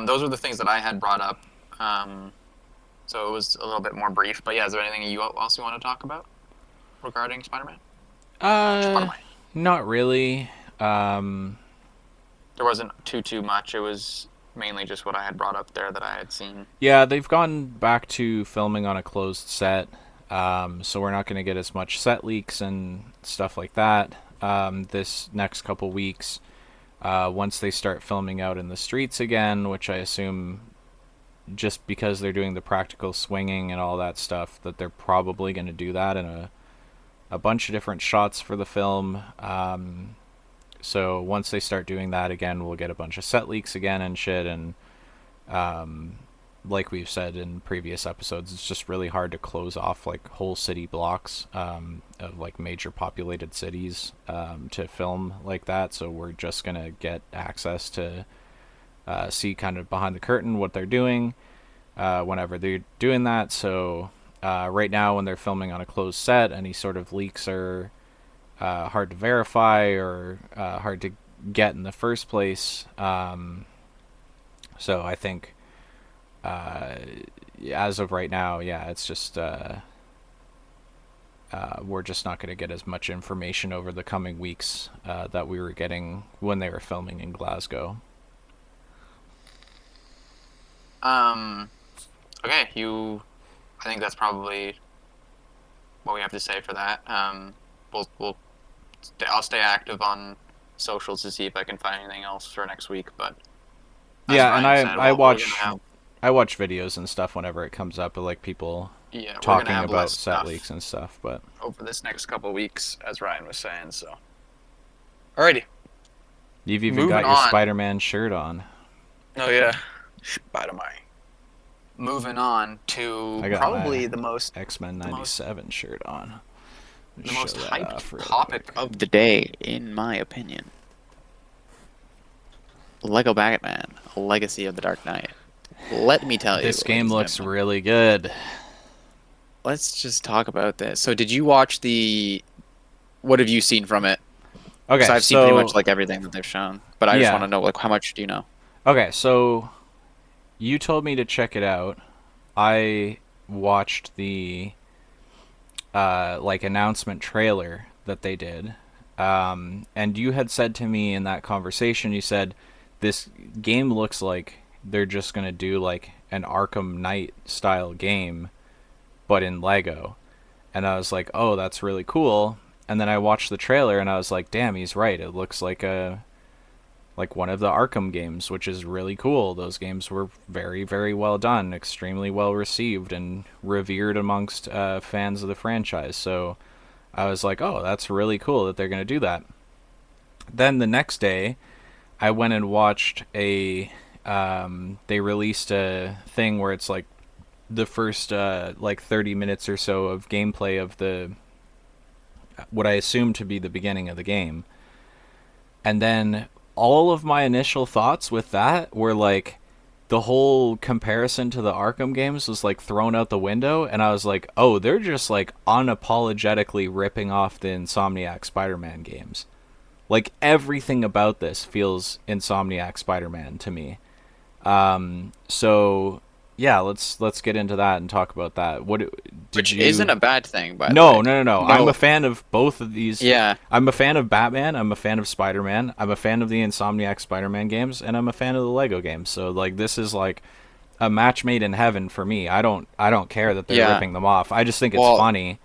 Those were the things that I had brought up. Um. So it was a little bit more brief, but yeah, is there anything you also want to talk about regarding Spider-Man? Uh, Spider-Man. Not really. Um, There wasn't too much. It was mainly just what I had brought up there that I had seen. yeah, they've gone back to filming on a closed set, so we're not going to get as much set leaks and stuff like that this next couple weeks. Once they start filming out in the streets again, which I assume just because they're doing the practical swinging and all that stuff, that they're probably going to do that in a bunch of different shots for the film. So once they start doing that again, we'll get a bunch of set leaks again and shit. And um, like we've said in previous episodes, it's just really hard to close off like whole city blocks of like major populated cities to film like that. So we're just gonna get access to see kind of behind the curtain what they're doing whenever they're doing that. So right now, when they're filming on a closed set, any sort of leaks are hard to verify or hard to get in the first place. So I think as of right now, yeah, it's just we're just not going to get as much information over the coming weeks that we were getting when they were filming in Glasgow. Um, okay, I think that's probably what we have to say for that. I'll stay active on socials to see if I can find anything else for next week. But as Yeah, and Ryan said, we're gonna have I watch videos and stuff whenever it comes up, of like people yeah, we're gonna talking have less about set stuff leaks and stuff. But over this next couple weeks, as Ryan was saying. So, alrighty, you've even moving got your on. Spider-Man shirt on. Oh yeah, Spider-Man. Moving on to I got my probably the most X-Men the most '97 shirt on. the Show most that hyped off real topic quick. of the day, in my opinion. Lego Batman, Legacy of the Dark Knight. Let me tell you, This game ladies and looks gentlemen. really good. Let's just talk about this. So, did you watch the? What have you seen from it? Because Okay, I've seen pretty much so like everything that they've shown, but I just want yeah. to know like how much do you know? Okay, so you told me to check it out. I watched the like announcement trailer that they did. And you had said to me in that conversation, you said this game looks like they're just gonna do like an Arkham Knight style game, but in Lego. And I was like, oh, that's really cool. And then I watched the trailer and I was like, damn, he's right. It looks like one of the Arkham games, which is really cool. Those games were very, very well done, extremely well received, and revered amongst fans of the franchise. So I was like, oh, that's really cool that they're going to do that. Then the next day, I went and watched a. They released a thing where it's like the first like 30 minutes or so of gameplay of the what I assume to be the beginning of the game. And then all of my initial thoughts with that were like the whole comparison to the Arkham games was like thrown out the window, and I was like, oh, they're just like unapologetically ripping off the Insomniac Spider-Man games. Like everything about this feels Insomniac Spider-Man to me. So yeah, let's get into that and talk about that. What did Which isn't you? a bad thing, by the No, way. no, no, no. I'm a No, fan of both of these. yeah, I'm a fan of Batman. I'm a fan of Spider-Man. I'm a fan of the Insomniac Spider-Man games, and I'm a fan of the Lego games. So like, this is like a match made in heaven for me. I don't care that they're yeah. ripping them off. I just think it's Well, funny.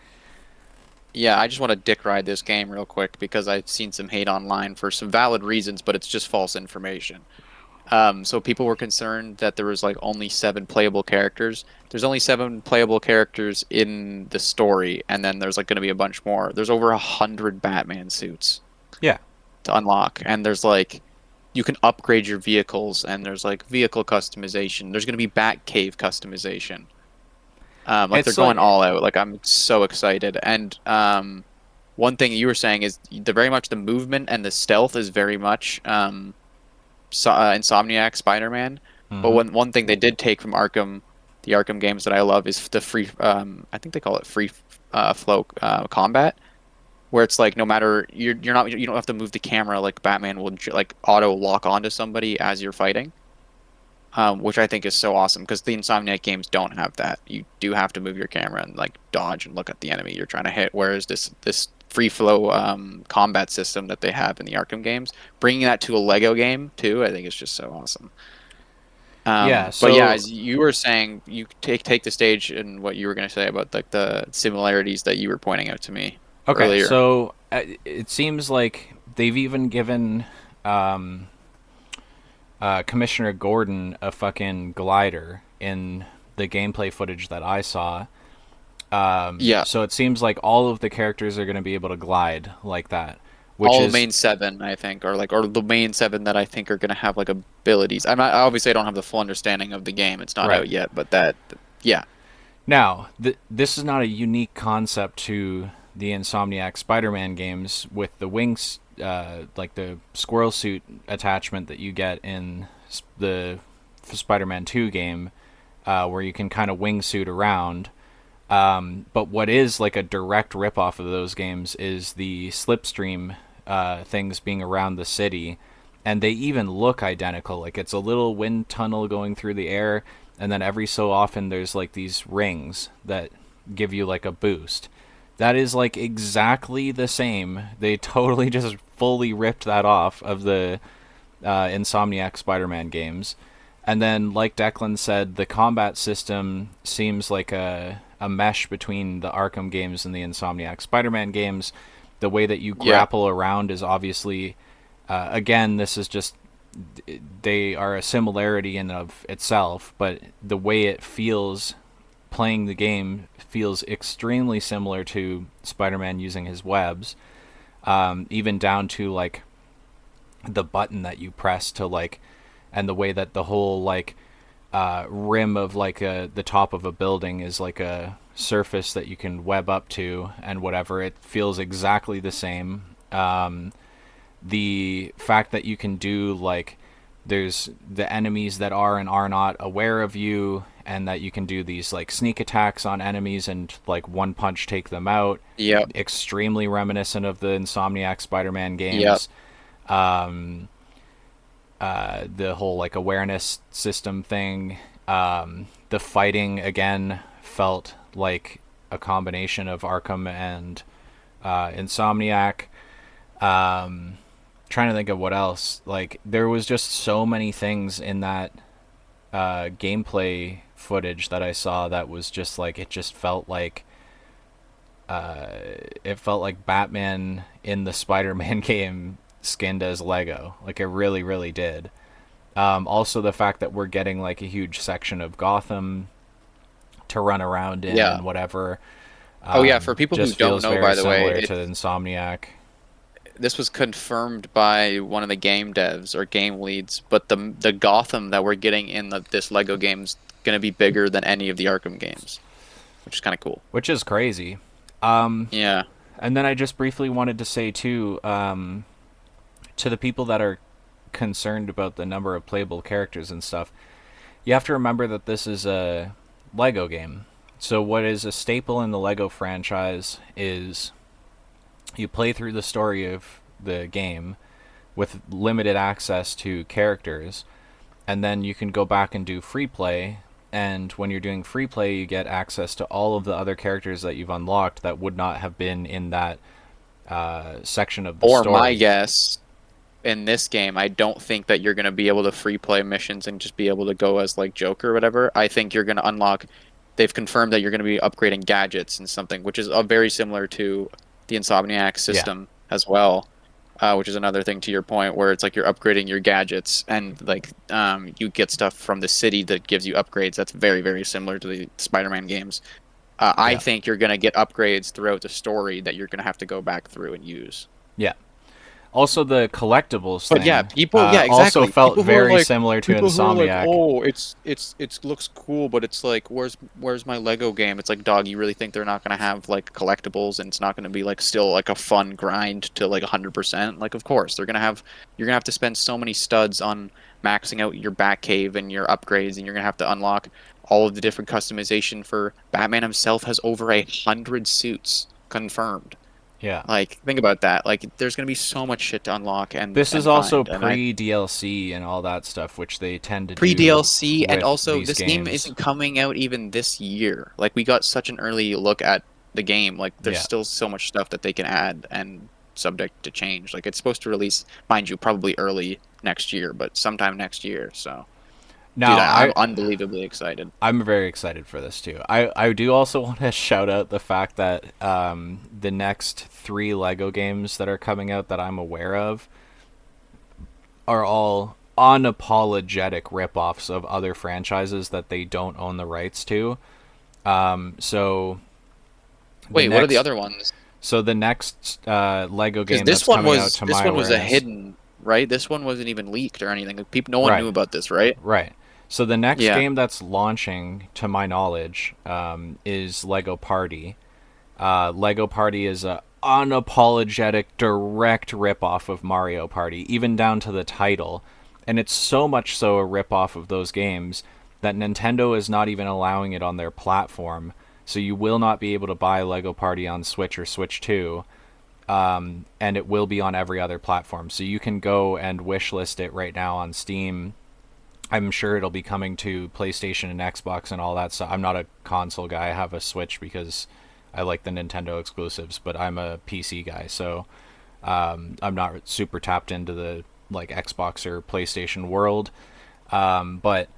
yeah, I just want to dick ride this game real quick because I've seen some hate online for some valid reasons, but it's just false information. So people were concerned that there was like only 7 playable characters. There's only 7 playable characters in the story, and then there's like going to be a bunch more. There's over 100 Batman suits Yeah, to unlock, and there's like you can upgrade your vehicles, and there's like vehicle customization. There's going to be Batcave customization. Like they're it's going like all out. Like I'm so excited. And one thing you were saying is the very much the movement and the stealth is very much Insomniac Spider-Man. But mm-hmm. one thing they did take from Arkham, the Arkham games that I love is the free. I think they call it free flow combat, where it's like no matter you don't have to move the camera like Batman will like auto lock onto somebody as you're fighting. Which I think is so awesome because the Insomniac games don't have that. You do have to move your camera and like dodge and look at the enemy you're trying to hit. Whereas this free flow combat system that they have in the Arkham games, bringing that to a Lego game too, I think is just so awesome. Yeah. But yeah, So as you were saying, you take the stage and what you were going to say about like the similarities that you were pointing out to me okay. earlier. So it seems like they've even given Commissioner Gordon a fucking glider in the gameplay footage that I saw. Yeah, So it seems like all of the characters are going to be able to glide like that, which all the is main seven, I think, or the main seven that I think are gonna have like abilities. I'm not obviously I don't have the full understanding of the game. It's not right. out yet, but yeah, Now, this is not a unique concept to the Insomniac Spider-Man games with the wings, like the squirrel suit attachment that you get in the Spider-Man 2 game, where you can kind of wingsuit around. But what is like a direct ripoff of those games is the slipstream things being around the city, and they even look identical. Like it's a little wind tunnel going through the air, and then every so often there's like these rings that give you like a boost. That is like exactly the same. They totally just fully ripped that off of the Insomniac Spider-Man games. And then, like Declan said, the combat system seems like a mesh between the Arkham games and the Insomniac Spider-Man games. The way that you yeah, grapple around is obviously, again, this is just they are a similarity in of itself, but the way it feels playing the game feels extremely similar to Spider-Man using his webs, even down to like the button that you press to like, and the way that the whole like rim of like the top of a building is like a surface that you can web up to and whatever. It feels exactly the same. The fact that you can do like there's the enemies that are and are not aware of you, and that you can do these like sneak attacks on enemies and like one punch take them out, yep, extremely reminiscent of the Insomniac Spider-Man yep, games. The whole like awareness system thing. The fighting again felt like a combination of Arkham and Insomniac. Trying to think of what else. Like there was just so many things in that gameplay footage that I saw that was just like it just felt like it felt like Batman in the Spider-Man game skinned as Lego. Like it really, really did. Also, the fact that we're getting like a huge section of Gotham to run around in yeah. and whatever Oh yeah, for people who just don't feels know, very by the way, similar to Insomniac. this was confirmed by one of the game devs or game leads, but the Gotham that we're getting in this Lego game's gonna be bigger than any of the Arkham games, which is kind of cool. Which is crazy. Yeah, And then I just briefly wanted to say too, to the people that are concerned about the number of playable characters and stuff, you have to remember that this is a Lego game. So what is a staple in the Lego franchise is you play through the story of the game with limited access to characters, and then you can go back and do free play. And when you're doing free play, you get access to all of the other characters that you've unlocked that would not have been in that section of the or my story. guess in this game, I don't think that you're gonna be able to free play missions and just be able to go as like Joker or whatever. I think you're gonna unlock. They've confirmed that you're gonna be upgrading gadgets and something, which is very similar to the Insomniac Yeah, system as well. Which is another thing to your point, where it's like you're upgrading your gadgets and like you get stuff from the city that gives you upgrades. That's very, very similar to the Spider-Man games. I yeah, think you're gonna get upgrades throughout the story that you're gonna have to go back through and use. yeah. Also, the collectibles But yeah, thing people, yeah, also exactly. felt very similar to People who are like, Insomniac. oh, it's looks cool, but it's like, where's my Lego game? It's like, dog, you really think they're not gonna have like collectibles, and it's not gonna be like still like a fun grind to like 100%? Like, of course, you're gonna have to spend so many studs on maxing out your Batcave and your upgrades, and you're gonna have to unlock all of the different customization for Batman himself has over 100 suits confirmed. Yeah. Like, think about that. Like, there's gonna be so much shit to unlock This is and also find, and I pre DLC and all that stuff, which they tend to pre do DLC, and with also these this game games. isn't coming out even this year. Like, we got such an early look at the game. Like, there's Yeah. still so much stuff that they can add and subject to change. Like, it's supposed to release, mind you, probably early next year, but sometime next year. So, dude, Now, I'm unbelievably excited. I'm very excited for this too. I do also want to shout out the fact that the next three Lego games that are coming out that I'm aware of are all unapologetic ripoffs of other franchises that they don't own the rights to. So the Wait, what are the next other ones? the next Lego Because game that's coming out to this my one was a awareness. hidden, right? This one wasn't even leaked or anything. Like, people, no one knew Right, about this, right? right. So the next Yeah. game that's launching, to my knowledge, is Lego Party. Lego Party is a unapologetic, direct ripoff of Mario Party, even down to the title. And it's so much so a ripoff of those games that Nintendo is not even allowing it on their platform. So you will not be able to buy Lego Party on Switch or Switch 2, and it will be on every other platform. So you can go and wishlist it right now on Steam. I'm sure it'll be coming to PlayStation and Xbox and all that stuff. I'm not a console guy. I have a Switch because I like the Nintendo exclusives, but I'm a PC guy, so I'm not super tapped into the like Xbox or PlayStation world. But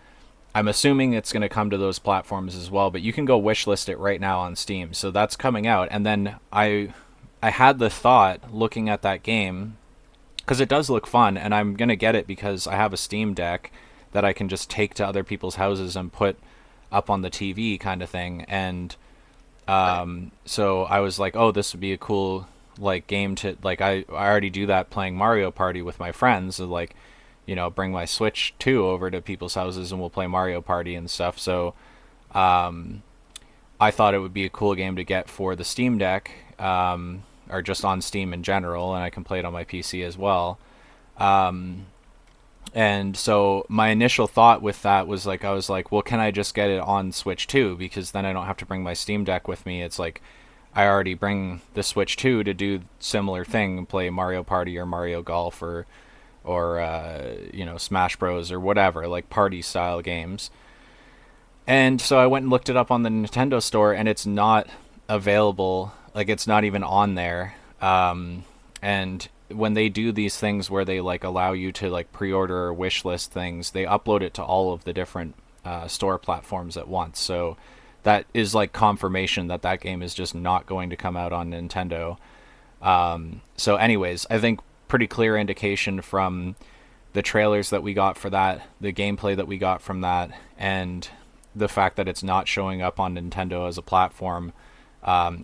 I'm assuming it's going to come to those platforms as well. But you can go wishlist it right now on Steam, so that's coming out. And then I had the thought looking at that game because it does look fun, and I'm gonna get it because I have a Steam Deck that I can just take to other people's houses and put up on the TV kind of thing. And Right. so I was like, oh, this would be a cool like game to like. I already do that playing Mario Party with my friends. So like, bring my Switch 2 over to people's houses and we'll play Mario Party and stuff. So I thought it would be a cool game to get for the Steam Deck, or just on Steam in general, and I can play it on my PC as well. And so my initial thought with that was like, I was like, well, can I just get it on Switch 2? Because then I don't have to bring my Steam Deck with me. It's like I already bring the Switch 2 to do similar thing, play Mario Party or Mario Golf or Smash Bros or whatever, like party style games. And so I went and looked it up on the Nintendo store, and it's not available. Like it's not even on there. And when they do these things where they like allow you to like pre-order or wish list things, they upload it to all of the different store platforms at once. So that is like confirmation that that game is just not going to come out on Nintendo. So, anyways, I think pretty clear indication from the trailers that we got for that, the gameplay that we got from that, and the fact that it's not showing up on Nintendo as a platform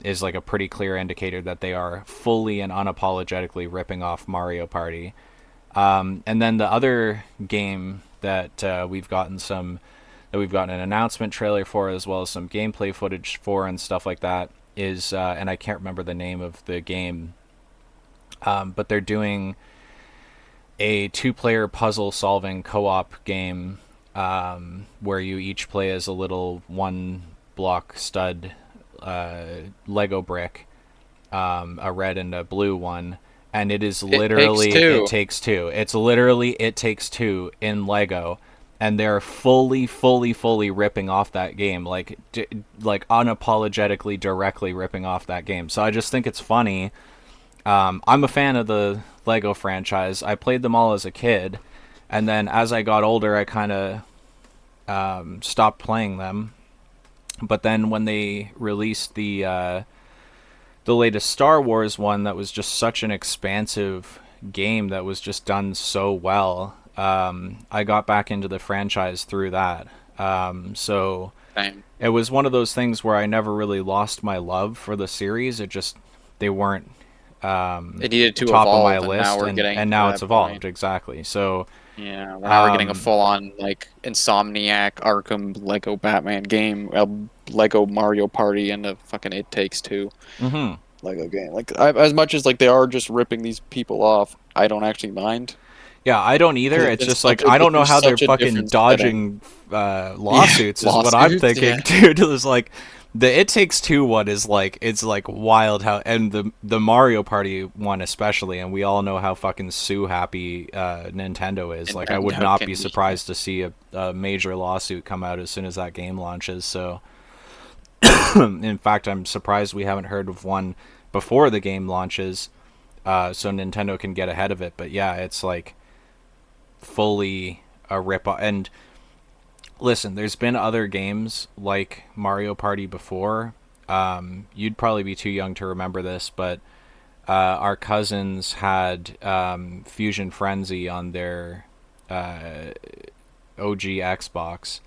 is like a pretty clear indicator that they are fully and unapologetically ripping off Mario Party. And then the other game that we've gotten an announcement trailer for, as well as some gameplay footage for and stuff like that, is and I can't remember the name of the game, but they're doing a two-player puzzle-solving co-op game, where you each play as a little one-block stud Lego brick, a red and a blue one, and it is It takes literally It two. Takes Two. It's literally It Takes Two in Lego, and they're fully ripping off that game, like unapologetically, directly ripping off that game. So I just think it's funny. I'm a fan of the Lego franchise. I played them all as a kid, and then as I got older, I kind of stopped playing them. But then when they released the latest Star Wars one, that was just such an expansive game that was just done so well. I got back into the franchise through that. So Same. it was one of those things where I never really lost my love for the series. It just they weren't It needed to top of my evolve, and now list, we're and getting to now it's that evolved point. exactly. So Yeah, well, now we're getting a um, full-on like Insomniac, Arkham, Lego Batman game, a Lego Mario Party, and a fucking It Takes Two mhm. Lego game. Like, as much as like they are just ripping these people off, I don't actually mind Yeah, I don't either. because It's just like I it's don't know been how they're such a fucking different setting. dodging Yeah, lawsuits, is what I'm lawsuits. thinking, Yeah, dude. It's like the It Takes Two one is like it's like wild how, and the Mario Party one especially, and we all know how fucking sue happy Nintendo is. Like I would Nintendo not can be be. surprised to see a major lawsuit come out as soon as that game launches. So in fact, I'm surprised we haven't heard of one before the game launches, so Nintendo can get ahead of it. But yeah, it's like fully a rip off. And listen, there's been other games like Mario Party before. You'd probably be too young to remember this, but our cousins had Fusion Frenzy on their OG Xbox,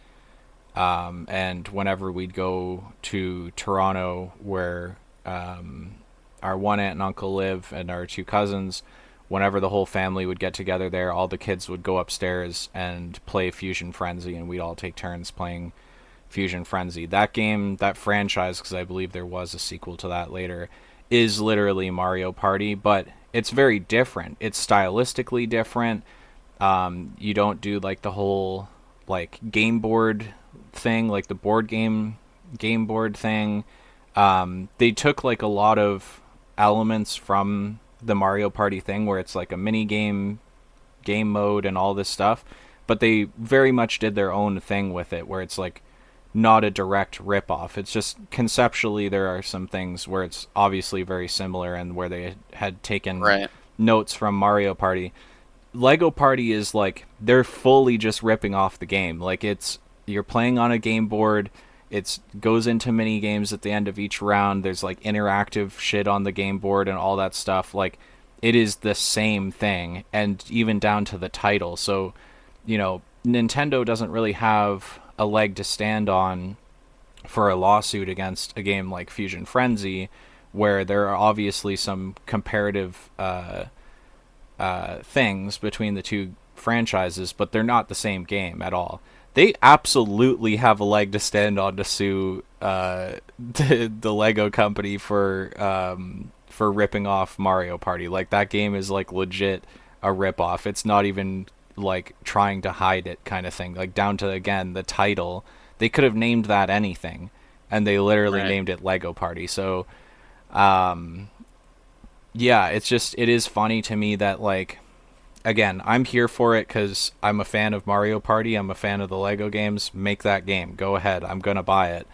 and whenever we'd go to Toronto, where our one aunt and uncle live, and our two cousins, whenever the whole family would get together there, all the kids would go upstairs and play Fusion Frenzy, and we'd all take turns playing Fusion Frenzy. That game, that franchise, because I believe there was a sequel to that later, is literally Mario Party, but it's very different. It's stylistically different. You don't do like the whole like game board thing, like the board game board thing. They took like a lot of elements from the Mario Party thing, where it's like a mini game mode and all this stuff, but they very much did their own thing with it, where it's like not a direct rip off. It's just conceptually there are some things where it's obviously very similar and where they had taken Right. notes from Mario Party. Lego Party is like they're fully just ripping off the game. Like it's you're playing on a game board. It goes into mini games at the end of each round. There's like interactive shit on the game board and all that stuff. Like it is the same thing, and even down to the title. So, Nintendo doesn't really have a leg to stand on for a lawsuit against a game like Fusion Frenzy, where there are obviously some comparative things between the two franchises, but they're not the same game at all. They absolutely have a leg to stand on to sue the Lego company for ripping off Mario Party. Like that game is like legit a rip off. It's not even like trying to hide it kind of thing. Like down to again the title. They could have named that anything, and they literally Right. named it Lego Party. So yeah, it is funny to me that like again, I'm here for it because I'm a fan of Mario Party. I'm a fan of the Lego games. Make that game. Go ahead. I'm gonna buy it.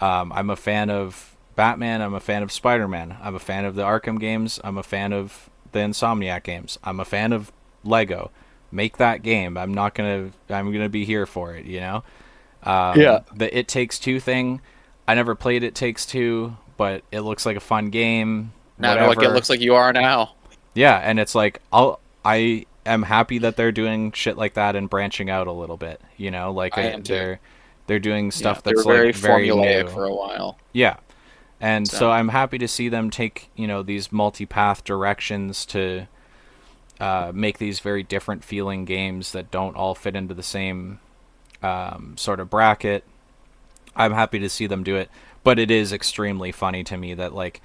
I'm a fan of Batman. I'm a fan of Spider-Man. I'm a fan of the Arkham games. I'm a fan of the Insomniac games. I'm a fan of Lego. Make that game. I'm not gonna. I'm gonna be here for it. Yeah. The It Takes Two thing. I never played It Takes Two, but it looks like a fun game. Now, like it Whatever. looks like you are now. Yeah, and it's like I am happy that they're doing shit like that and branching out a little bit. Like I am too. they're doing Yeah, stuff they were that's like very very formulaic new. for a while. Yeah, and so So I'm happy to see them take these multi-path directions to make these very different feeling games that don't all fit into the same sort of bracket. I'm happy to see them do it, but it is extremely funny to me that like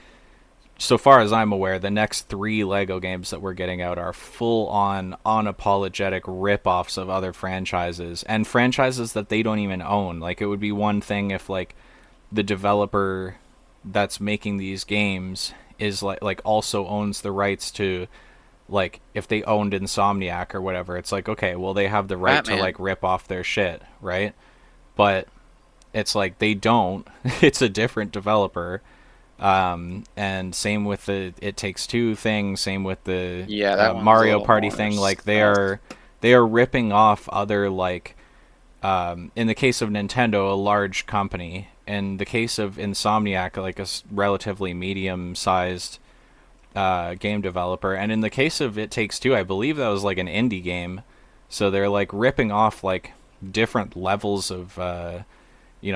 so far as I'm aware, the next three Lego games that we're getting out are full on unapologetic rip-offs of other franchises and franchises that they don't even own. Like it would be one thing if like the developer that's making these games is like also owns the rights to like if they owned Insomniac or whatever. It's like okay, well they have the right to Batman. like rip off their shit, right? But it's like they don't. It's a different developer, and same with the It Takes Two thing. Same with the Yeah, that one was a Mario little Party more thing. Like stealth. they are ripping off other like in the case of Nintendo, a large company. In the case of Insomniac, like a relatively medium-sized game developer, and in the case of It Takes Two, I believe that was like an indie game. So they're like ripping off like different levels of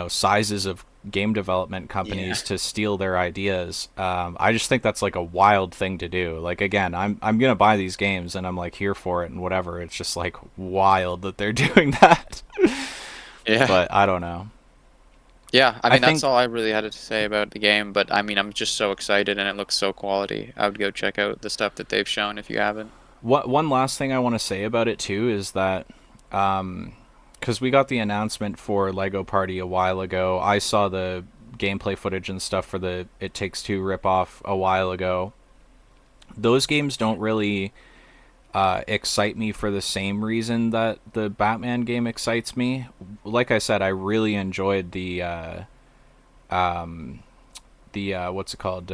sizes of game development Yeah. companies to steal their ideas. I just think that's like a wild thing to do. Like again, I'm gonna buy these games and I'm like here for it and whatever. It's just like wild that they're doing that. Yeah. But I don't know. Yeah, I I mean that's think all I really had to say about the game, but I mean I'm just so excited and it looks so quality. I would go check out the stuff that they've shown if you haven't. what one last thing I want to say about it too is that because we got the announcement for Lego Party a while ago. I saw the gameplay footage and stuff for the It Takes Two ripoff a while ago. Those games don't really excite me for the same reason that the Batman game excites me. Like I said, I really enjoyed the what's it called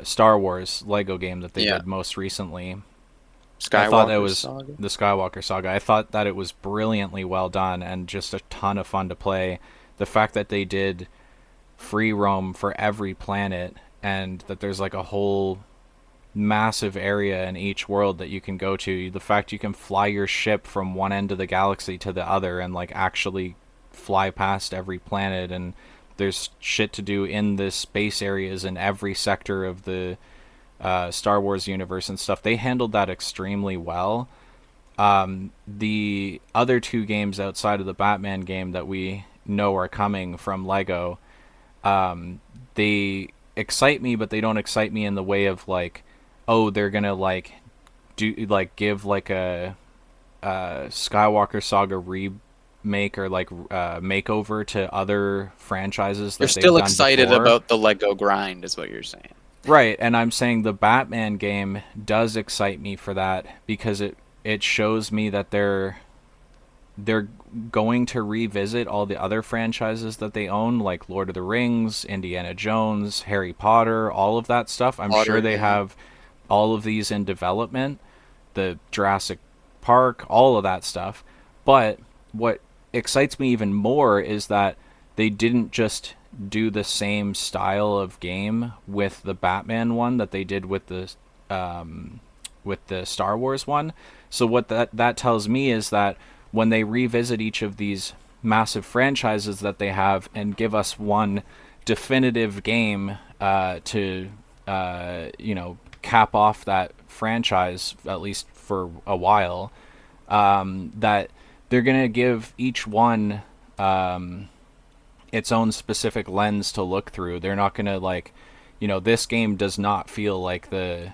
Star Wars Lego game that they Yeah. did most recently. I thought that Skywalker was Saga. the Skywalker Saga. I thought that it was brilliantly well done and just a ton of fun to play. The fact that they did free roam for every planet and that there's like a whole massive area in each world that you can go to. The fact you can fly your ship from one end of the galaxy to the other and like actually fly past every planet, and there's shit to do in the space areas in every sector of the Star Wars universe and stuff. They handled that extremely well. The other two games outside of the Batman game that we know are coming from Lego, they excite me, but they don't excite me in the way of like, oh, they're gonna like do like give like a Skywalker Saga remake or like makeover to other franchises You're that they've still done excited before. about the Lego grind, is what you're saying. Right, and I'm saying the Batman game does excite me for that because it shows me that they're going to revisit all the other franchises that they own, like Lord of the Rings, Indiana Jones, Harry Potter, all of that stuff. I'm sure Potter, they yeah. have all of these in development, the Jurassic Park, all of that stuff. But what excites me even more is that they didn't just do the same style of game with the Batman one that they did with the Star Wars one. So what that tells me is that when they revisit each of these massive franchises that they have and give us one definitive game to cap off that franchise at least for a while, that they're gonna give each one its own specific lens to look through. They're not gonna like, this game does not feel like the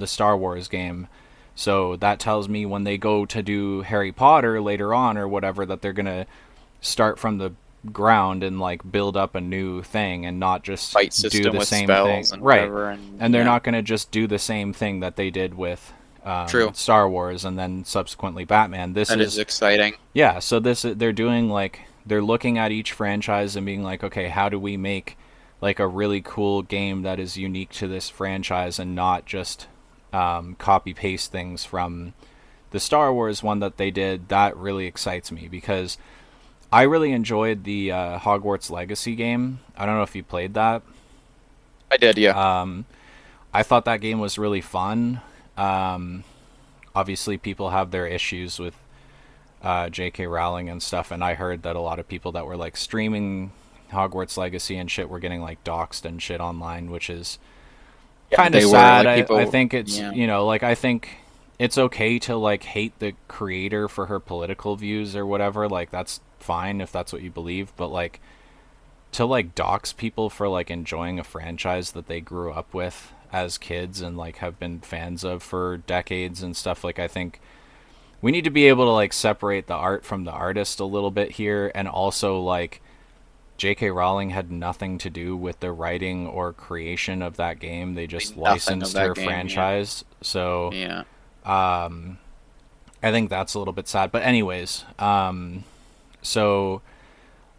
Star Wars game. So that tells me when they go to do Harry Potter later on or whatever, that they're gonna start from the ground and like build up a new thing and not just Fight do system the with same thing. spells and Right. whatever, and And they're yeah. not gonna just do the same thing that they did with True. Star Wars and then subsequently Batman. This That is is exciting. yeah. So this they're doing like they're looking at each franchise and being like, okay, how do we make like a really cool game that is unique to this franchise and not just copy paste things from the Star Wars one that they did. That really excites me because I really enjoyed the Hogwarts Legacy game. I don't know if you played that. I did, yeah. I thought that game was really fun. Obviously, people have their issues with J.K. Rowling and stuff, and I heard that a lot of people that were like streaming Hogwarts Legacy and shit were getting like doxxed and shit online, which is Yeah, kind of they were sad. like I people. think it's, Yeah, like I think it's okay to like hate the creator for her political views or whatever. Like that's fine if that's what you believe, but like to like dox people for like enjoying a franchise that they grew up with as kids and like have been fans of for decades and stuff, like I think we need to be able to like separate the art from the artist a little bit here, and also like J.K. Rowling had nothing to do with the writing or creation of that game. They just nothing of licensed that her game. Yeah, franchise. So yeah. I think that's a little bit sad. But anyways, so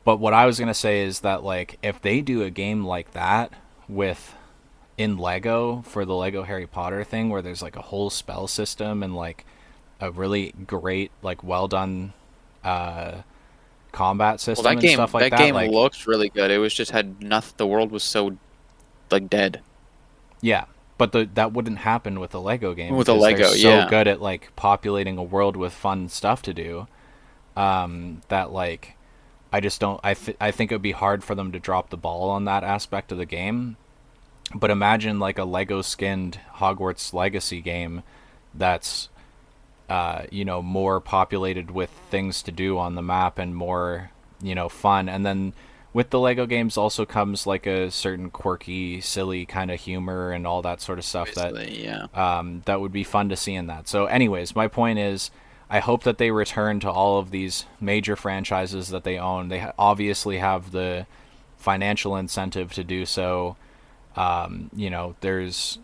but what I was gonna say is that like if they do a game like that with in Lego for the Lego Harry Potter thing, where there's like a whole spell system and like a really great like well done combat Well, system and stuff like that that, game like looked really good. It was just had nothing. The world was so like dead yeah, but that wouldn't happen with a Lego game with a because they're Lego. so Yeah, good at like populating a world with fun stuff to do. That like I just don't. I think it would be hard for them to drop the ball on that aspect of the game. But imagine like a Lego skinned Hogwarts Legacy game that's more populated with things to do on the map and more fun. And then with the Lego games also comes like a certain quirky, silly kind of humor and all that sort of stuff that obviously. Yeah. that would be fun to see in that. So, anyways, my point is, I hope that they return to all of these major franchises that they own. They obviously have the financial incentive to do so. There's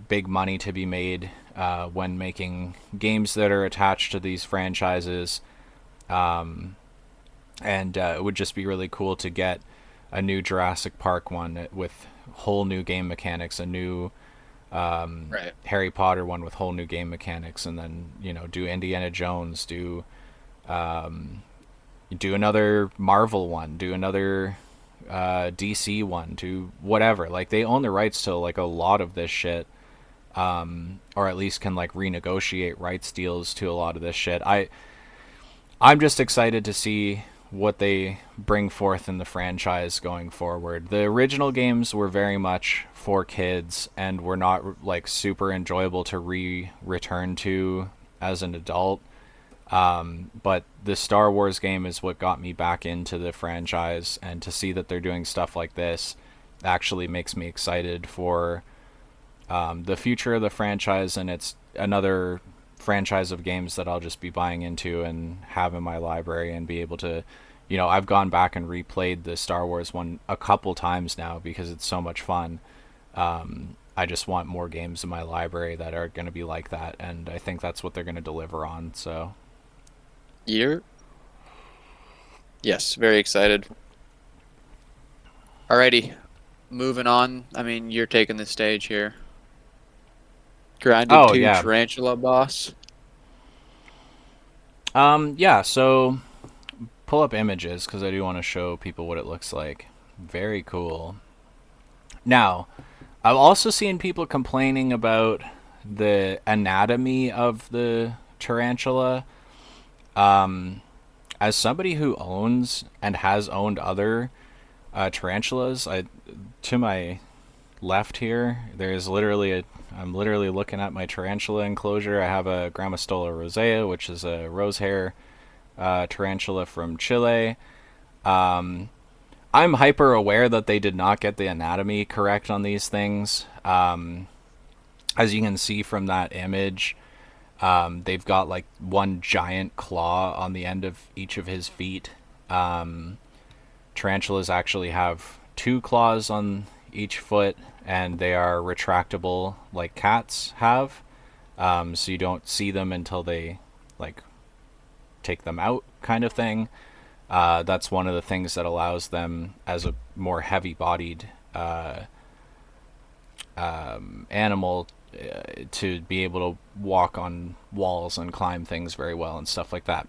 big money to be made when making games that are attached to these franchises. And it would just be really cool to get a new Jurassic Park one with whole new game mechanics, a new Right. Harry Potter one with whole new game mechanics, and then do Indiana Jones, do another Marvel one, do another DC one to whatever. Like they own the rights to like a lot of this shit, or at least can like renegotiate rights deals to a lot of this shit. I'm just excited to see what they bring forth in the franchise going forward. The original games were very much for kids and were not like super enjoyable to return to as an adult. But the Star Wars game is what got me back into the franchise, and to see that they're doing stuff like this actually makes me excited for the future of the franchise, and it's another franchise of games that I'll just be buying into and have in my library and be able to, I've gone back and replayed the Star Wars one a couple times now because it's so much fun. I just want more games in my library that are going to be like that, and I think that's what they're going to deliver on. So, Year? Yes, very excited. Alrighty, moving on. I mean, you're taking the stage here. Grounded oh 2 yeah, Tarantula Boss. yeah. So pull up images because I do want to show people what it looks like. Very cool. Now, I've also seen people complaining about the anatomy of the tarantula. As somebody who owns and has owned other tarantulas, to my left here, there's literally I'm literally looking at my tarantula enclosure. I have a Grammostola rosea, which is a rose hair tarantula from Chile. Um, I'm hyper aware that they did not get the anatomy correct on these things. As you can see from that image, they've got like one giant claw on the end of each of his feet. Tarantulas actually have two claws on each foot, and they are retractable like cats have. So you don't see them until they like take them out, kind of thing. That's one of the things that allows them, as a more heavy-bodied animal, to be able to walk on walls and climb things very well and stuff like that.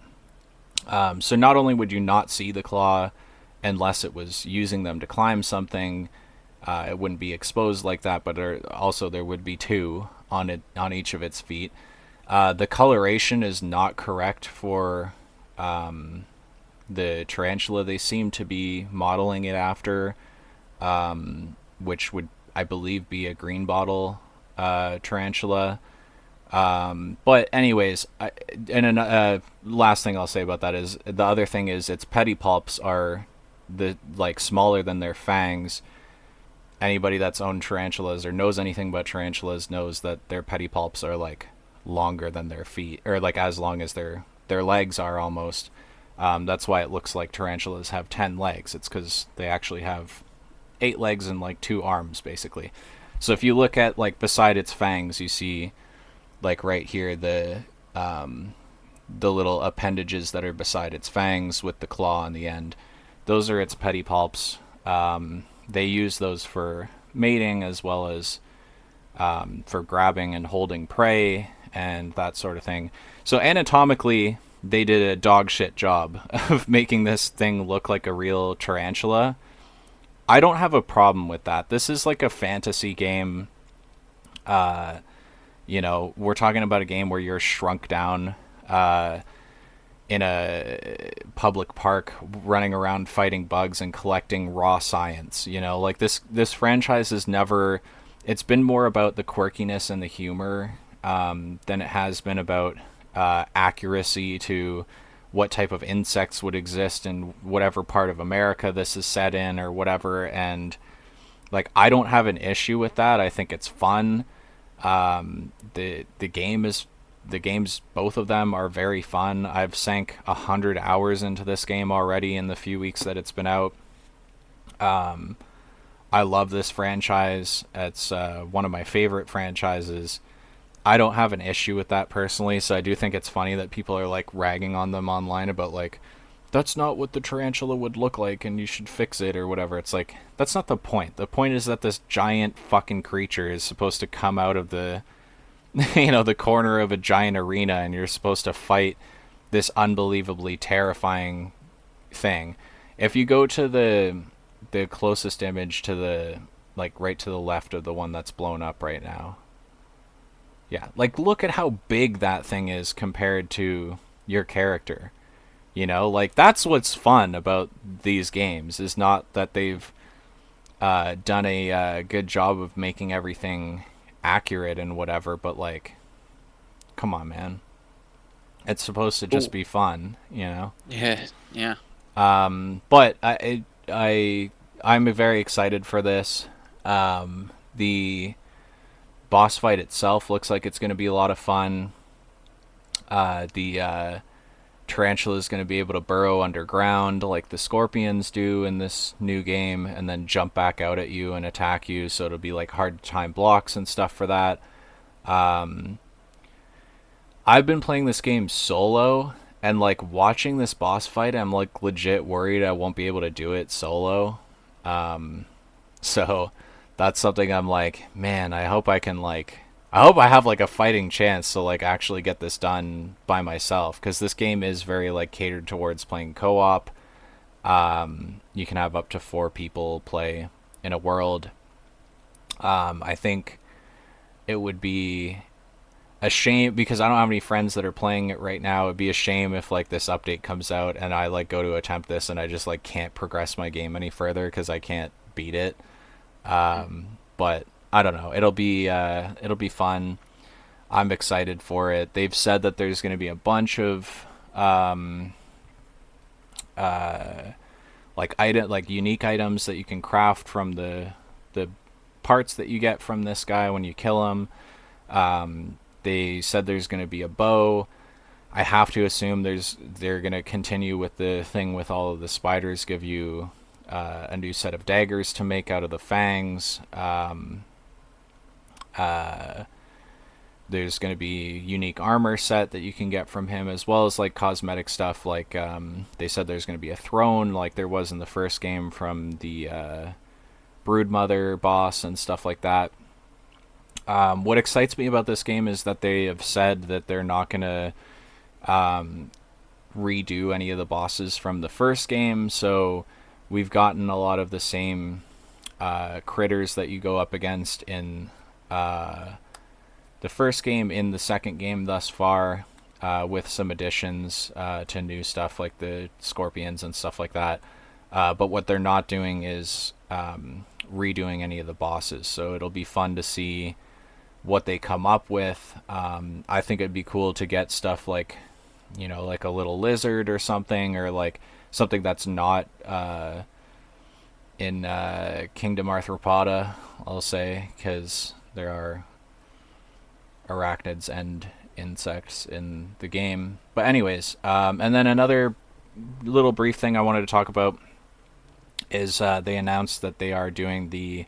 So not only would you not see the claw unless it was using them to climb something, it wouldn't be exposed like that, but also there would be two on each of its feet. The coloration is not correct for the tarantula they seem to be modeling it after, which would, I believe, be a green bottle tarantula. But anyways, last thing I'll say about that is the other thing is its pedipalps are smaller than their fangs. Anybody that's owned tarantulas or knows anything about tarantulas knows that their pedipalps are like longer than their feet, or like as long as their legs are almost. That's why it looks like tarantulas have 10 legs. It's because they actually have 8 legs and like 2 arms, basically. So if you look at like beside its fangs, you see like right here the little appendages that are beside its fangs with the claw on the end. Those are its pedipalps. They use those for mating as well as for grabbing and holding prey and that sort of thing. So anatomically, they did a dog shit job of making this thing look like a real tarantula. I don't have a problem with that. This is like a fantasy game. We're talking about a game where you're shrunk down in a public park, running around fighting bugs and collecting raw science. Like this franchise is never. It's been more about the quirkiness and the humor than it has been about accuracy to what type of insects would exist in whatever part of America this is set in or whatever. And like, I don't have an issue with that. I think it's fun. The games, both of them are very fun. I've sank 100 hours into this game already in the few weeks that it's been out. I love this franchise. It's one of my favorite franchises. I don't have an issue with that personally, so I do think it's funny that people are like ragging on them online about like, that's not what the tarantula would look like and you should fix it or whatever. It's like, that's not the point. The point is that this giant fucking creature is supposed to come out of the the corner of a giant arena, and you're supposed to fight this unbelievably terrifying thing. If you go to the closest image to the like right to the left of the one that's blown up right now. Yeah, like look at how big that thing is compared to your character. You know, like that's what's fun about these games is not that they've done a good job of making everything accurate and whatever, but like, come on, man, it's supposed to just Cool. be fun, you know. Yeah, yeah. But I'm very excited for this. The boss fight itself looks like it's going to be a lot of fun. The tarantula is going to be able to burrow underground like the scorpions do in this new game and then jump back out at you and attack you, so it'll be like hard to time blocks and stuff for that. I've been playing this game solo, and like watching this boss fight I'm like legit worried I won't be able to do it solo. So that's something I'm like, man, I hope I have like a fighting chance to like actually get this done by myself, because this game is very like catered towards playing co-op. You can have up to 4 people play in a world. I think it would be a shame because I don't have any friends that are playing it right now. It'd be a shame if like this update comes out and I like go to attempt this and I just like can't progress my game any further because I can't beat it. But I don't know. It'll be fun. I'm excited for it. They've said that there's going to be a bunch of like unique items that you can craft from the parts that you get from this guy when you kill him. They said there's going to be a bow. I have to assume they're going to continue with the thing with all of the spiders, give you a new set of daggers to make out of the fangs. There's going to be unique armor set that you can get from him, as well as like cosmetic stuff. Like they said there's going to be a throne, like there was in the first game from the Broodmother boss and stuff like that. What excites me about this game is that they have said that they're not going to redo any of the bosses from the first game, so we've gotten a lot of the same critters that you go up against in the first game in the second game thus far, with some additions to new stuff like the scorpions and stuff like that. But what they're not doing is redoing any of the bosses, so it'll be fun to see what they come up with. I think it'd be cool to get stuff like, you know, like a little lizard or something, or like something that's not in Kingdom Arthropoda, I'll say, because there are arachnids and insects in the game. But anyways, and then another little brief thing I wanted to talk about is they announced that they are doing the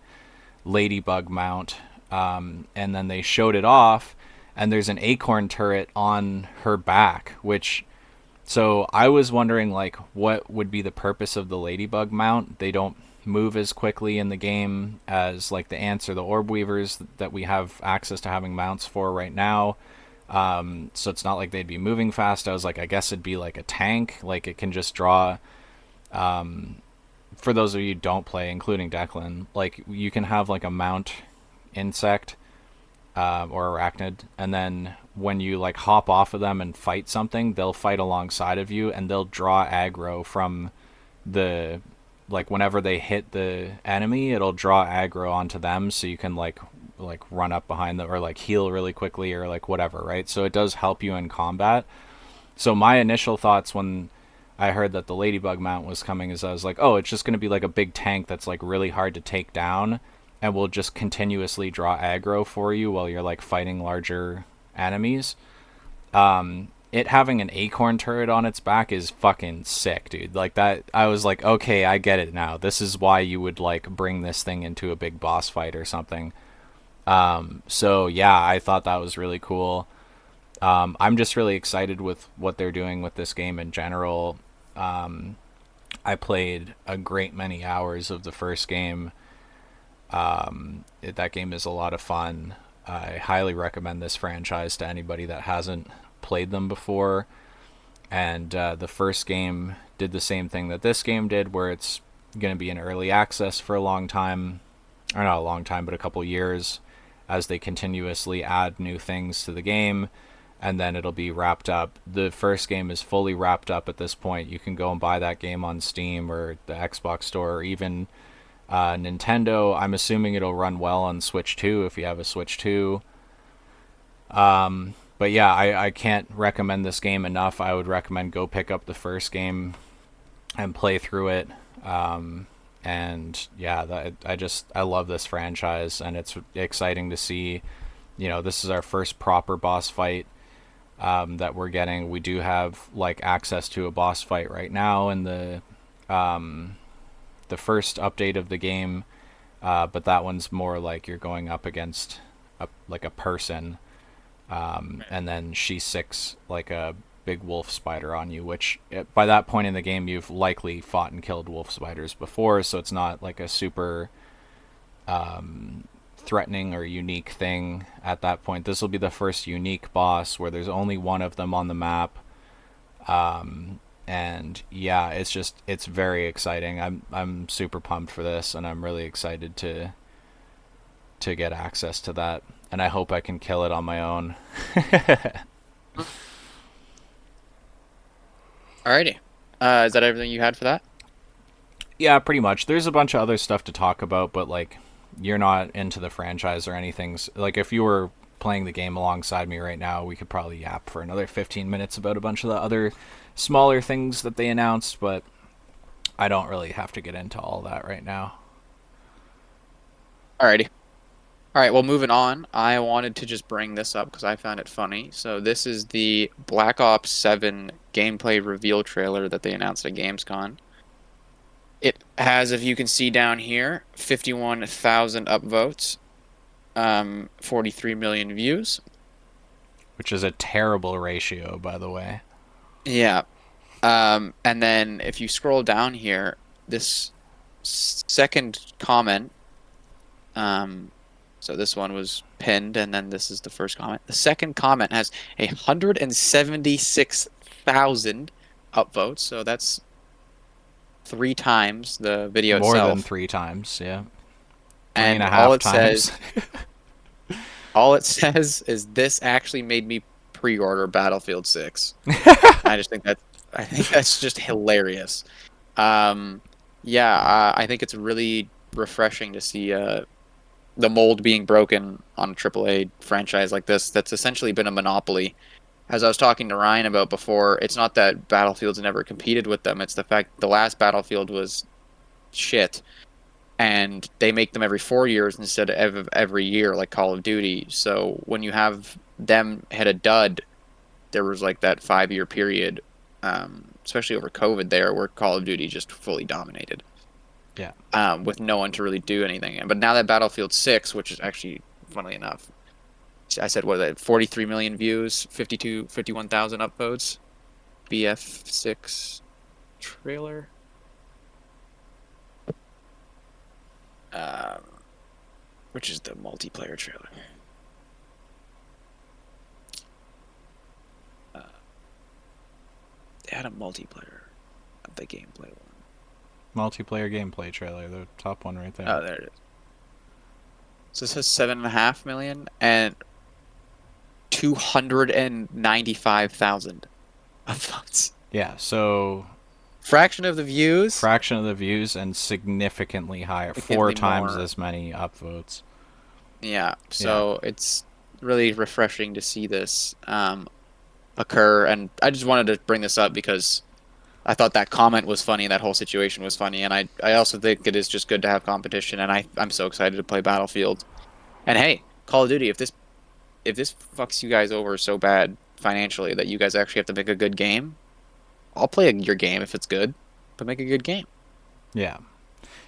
ladybug mount, and then they showed it off, and there's an acorn turret on her back, which, so I was wondering like what would be the purpose of the ladybug mount. They don't move as quickly in the game as like the ants or the orb weavers that we have access to having mounts for right now. So it's not like they'd be moving fast. I was like, I guess it'd be like a tank, like it can just draw. For those of you who don't play, including Declan, like you can have like a mount insect or arachnid, and then when you like hop off of them and fight something, they'll fight alongside of you and they'll draw aggro from the, like whenever they hit the enemy, it'll draw aggro onto them, so you can like run up behind them or like heal really quickly or like whatever, right? So it does help you in combat. So my initial thoughts when I heard that the ladybug mount was coming is I was like, oh, it's just going to be like a big tank that's like really hard to take down and will just continuously draw aggro for you while you're like fighting larger enemies. It having an acorn turret on its back is fucking sick, dude. Like that, I was like, okay, I get it now. This is why you would like bring this thing into a big boss fight or something. So yeah, I thought that was really cool. I'm just really excited with what they're doing with this game in general. I played a great many hours of the first game. That game is a lot of fun. I highly recommend this franchise to anybody that hasn't played them before. And the first game did the same thing that this game did, where it's going to be in early access for a long time, or not a long time, but a couple years, as they continuously add new things to the game, and then it'll be wrapped up. The first game is fully wrapped up at this point. You can go and buy that game on Steam or the Xbox Store, or even Nintendo. I'm assuming it'll run well on Switch 2 if you have a Switch 2. But yeah, I can't recommend this game enough. I would recommend go pick up the first game and play through it. And yeah, I love this franchise, and it's exciting to see. This is our first proper boss fight that we're getting. We do have like access to a boss fight right now in the first update of the game, but that one's more like you're going up against like a person, and then she sicks like a big wolf spider on you, which by that point in the game you've likely fought and killed wolf spiders before, so it's not like a super threatening or unique thing at that point. This will be the first unique boss where there's only one of them on the map. And yeah, it's very exciting. I'm super pumped for this, and I'm really excited to get access to that. And I hope I can kill it on my own. Alrighty. Is that everything you had for that? Yeah, pretty much. There's a bunch of other stuff to talk about, but like you're not into the franchise or anything. Like if you were playing the game alongside me right now, we could probably yap for another 15 minutes about a bunch of the other smaller things that they announced, but I don't really have to get into all that right now. Alrighty. All right, well, moving on, I wanted to just bring this up because I found it funny. So this is the Black Ops 7 gameplay reveal trailer that they announced at Gamescom. It has, if you can see down here, 51,000 upvotes, 43 million views. Which is a terrible ratio, by the way. Yeah. And then if you scroll down here, this second comment, so this one was pinned, and then this is the first comment. The second comment has 176,000 upvotes, so that's 3 times the video More than itself. 3 times, yeah. Three and And a half times. all it says is this actually made me pre-order Battlefield 6. I think that's just hilarious. Yeah, I think it's really refreshing to see the mold being broken on a AAA franchise like this that's essentially been a monopoly. As I was talking to Ryan about before, it's not that Battlefield's never competed with them. It's the fact the last Battlefield was shit, and they make them every 4 years instead of every year like Call of Duty. So when you have them hit a dud, there was like that 5 year period, especially over COVID there, where Call of Duty just fully dominated. Yeah. With no one to really do anything. But now that Battlefield 6, which is actually, funnily enough, I said, what is that, 43 million views, 51,000 upvotes, BF6 trailer. Which is the multiplayer trailer. They had a multiplayer, the gameplay one. Multiplayer gameplay trailer, the top one right there. Oh, there it is. So this says 7.5 million and 295,000 upvotes. Yeah, so Fraction of the views. fraction of the views and significantly higher, Significantly 4 times more. as many upvotes. Yeah, so it's really refreshing to see this occur, and I just wanted to bring this up because I thought that comment was funny, that whole situation was funny, and I also think it is just good to have competition, and I'm so excited to play Battlefield. And hey, Call of Duty, if this fucks you guys over so bad financially that you guys actually have to make a good game, I'll play your game if it's good, but make a good game. Yeah.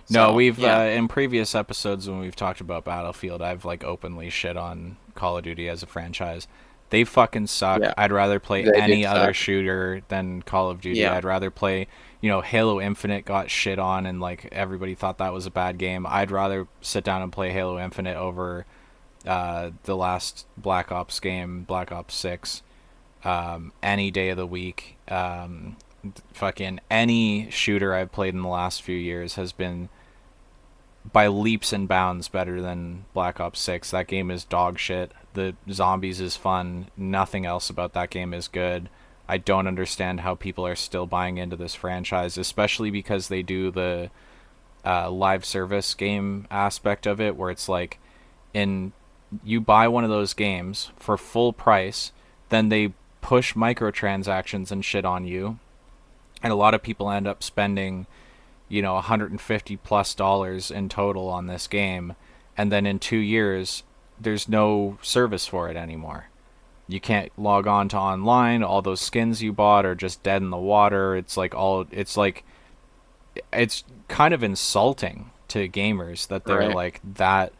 No, So, we've yeah. in previous episodes when we've talked about Battlefield, I've like openly shit on Call of Duty as a franchise. They fucking suck. Yeah, I'd rather play they do any other suck. shooter than Call of Duty. Yeah. I'd rather play, Halo Infinite got shit on and like everybody thought that was a bad game. I'd rather sit down and play Halo Infinite over the last Black Ops game, Black Ops 6, any day of the week. fucking any shooter I've played in the last few years has been by leaps and bounds better than Black Ops 6. That game is dog shit. The zombies is fun. Nothing else about that game is good. I don't understand how people are still buying into this franchise, especially because they do the live service game aspect of it, where it's like, in you buy one of those games for full price, then they push microtransactions and shit on you, and a lot of people end up spending, 150 plus dollars in total on this game, and then in 2 years there's no service for it anymore. You can't log on to online. All those skins you bought are just dead in the water. It's kind of insulting to gamers that they're Right. like that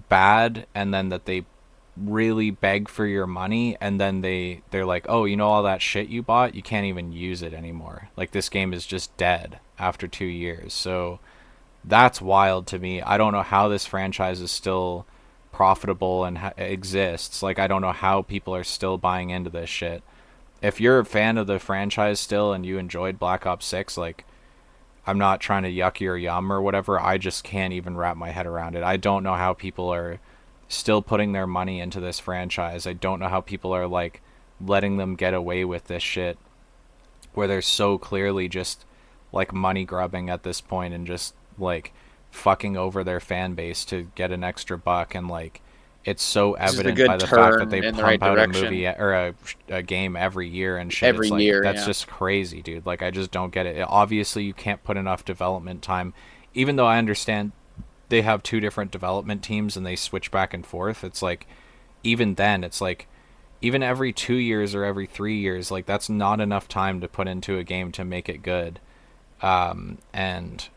bad, and then that they really beg for your money, and then they're like, oh, all that shit you bought, you can't even use it anymore. Like, this game is just dead after 2 years. So that's wild to me. I don't know how this franchise is still profitable and exists. Like, I don't know how people are still buying into this shit. If you're a fan of the franchise still and you enjoyed Black Ops 6, like, I'm not trying to yuck your yum or whatever. I just can't even wrap my head around it. I don't know how people are still putting their money into this franchise. I don't know how people are like letting them get away with this shit where they're so clearly just like money grubbing at this point and just like fucking over their fan base to get an extra buck. And like, it's so It's just a evident by good the fact that turn they in the right pump out a direction movie or a game every year and shit. every It's like, year. that's Yeah. just crazy, dude. Like, I just don't get it. Obviously you can't put enough development time, even though I understand they have two different development teams and they switch back and forth. It's like, even then, it's like, even every 2 years or every 3 years, like, that's not enough time to put into a game to make it good. And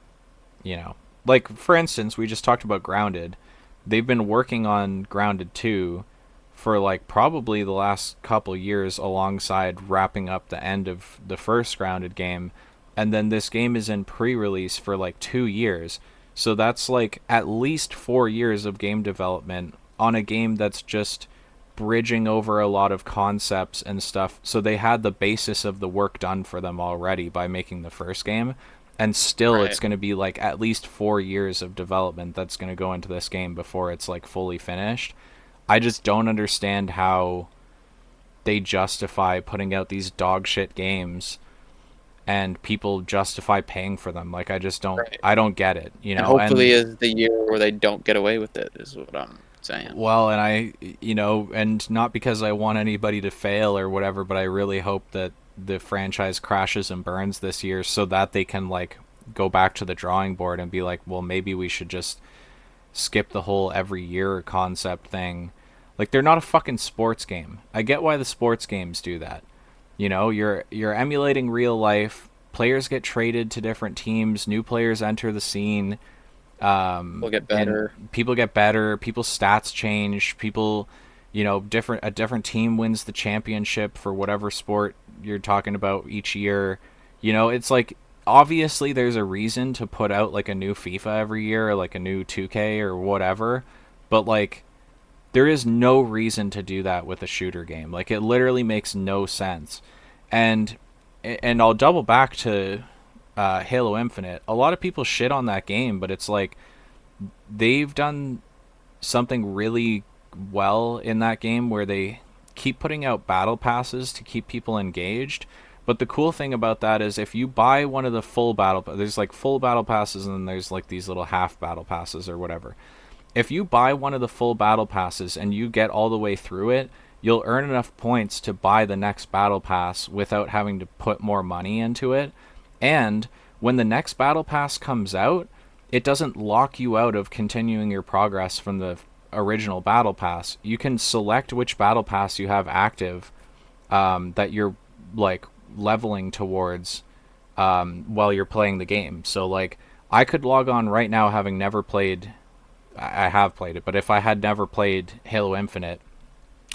you know, like, for instance, we just talked about Grounded. They've been working on Grounded 2 for like probably the last couple years alongside wrapping up the end of the first Grounded game, and then this game is in pre-release for like 2 years. So that's like at least 4 years of game development on a game that's just bridging over a lot of concepts and stuff. So they had the basis of the work done for them already by making the first game. And still, it's Right. going to be like at least 4 years of development that's going to go into this game before it's like fully finished. I just don't understand how they justify putting out these dog shit games and people justify paying for them. Like, Right. I don't get it, And And hopefully is the year where they don't get away with it is what I'm saying. well, and and not because I want anybody to fail or whatever, but I really hope that the franchise crashes and burns this year so that they can like go back to the drawing board and be like, well, maybe we should just skip the whole every year concept thing. Like, they're not a fucking sports game. I get why the sports games do that. You're emulating real life. Players get traded to different teams, new players enter the scene, We'll get and better. people get better, people's stats change, people, different a different team wins the championship for whatever sport you're talking about each year. It's like, obviously there's a reason to put out like a new FIFA every year or like a new 2K or whatever, but like, there is no reason to do that with a shooter game. Like, it literally makes no sense. And I'll double back to Halo Infinite. A lot of people shit on that game, but it's like, they've done something really well in that game where they keep putting out battle passes to keep people engaged. But the cool thing about that is, if you buy one of the full there's like full battle passes and then there's like these little half battle passes or whatever. If you buy one of the full battle passes and you get all the way through it, you'll earn enough points to buy the next battle pass without having to put more money into it. And when the next battle pass comes out, it doesn't lock you out of continuing your progress from the original battle pass. You can select which battle pass you have active, that you're like leveling towards, while you're playing the game. So like, I could log on right now having never played. I have played it, but if I had never played Halo Infinite,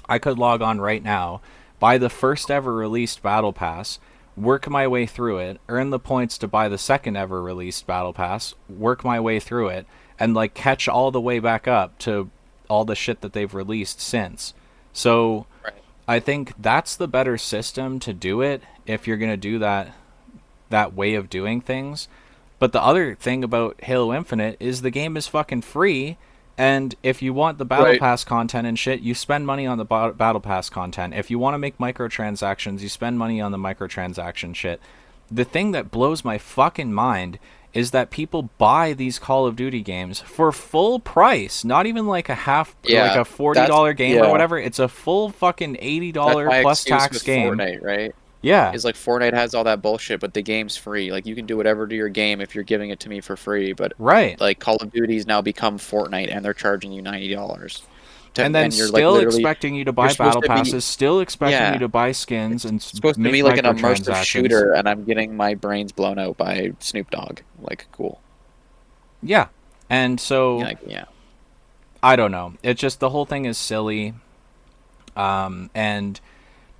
I could log on right now, buy the first ever released battle pass, work my way through it, earn the points to buy the second ever released battle pass, work my way through it, and like catch all the way back up to all the shit that they've released since. So Right. I think that's the better system to do it if you're going to do that that way of doing things. But the other thing about Halo Infinite is the game is fucking free, and if you want the battle Right. pass content and shit, you spend money on the battle pass content. If you want to make microtransactions, you spend money on the microtransaction shit. The thing that blows my fucking mind is that people buy these Call of Duty games for full price, not even like a half, like Yeah, a $40 that's game or yeah. whatever. It's a full fucking That's $80 my plus excuse tax with game. Fortnite, right? Yeah, Is like Fortnite has all that bullshit, but the game's free. Like you can do whatever to your game if you're giving it to me for free. But right. like Call of Duty's now become Fortnite, and they're charging you $90 And to, then and you're like still literally expecting you to you're buy supposed battle to be passes, still expecting you yeah. to buy skins It's and supposed to make be like an immersive microtransactions. shooter, and I'm getting my brains blown out by Snoop Dogg. Like cool. Yeah. And Yeah, so like, yeah. I don't know. It's just the whole thing is silly. And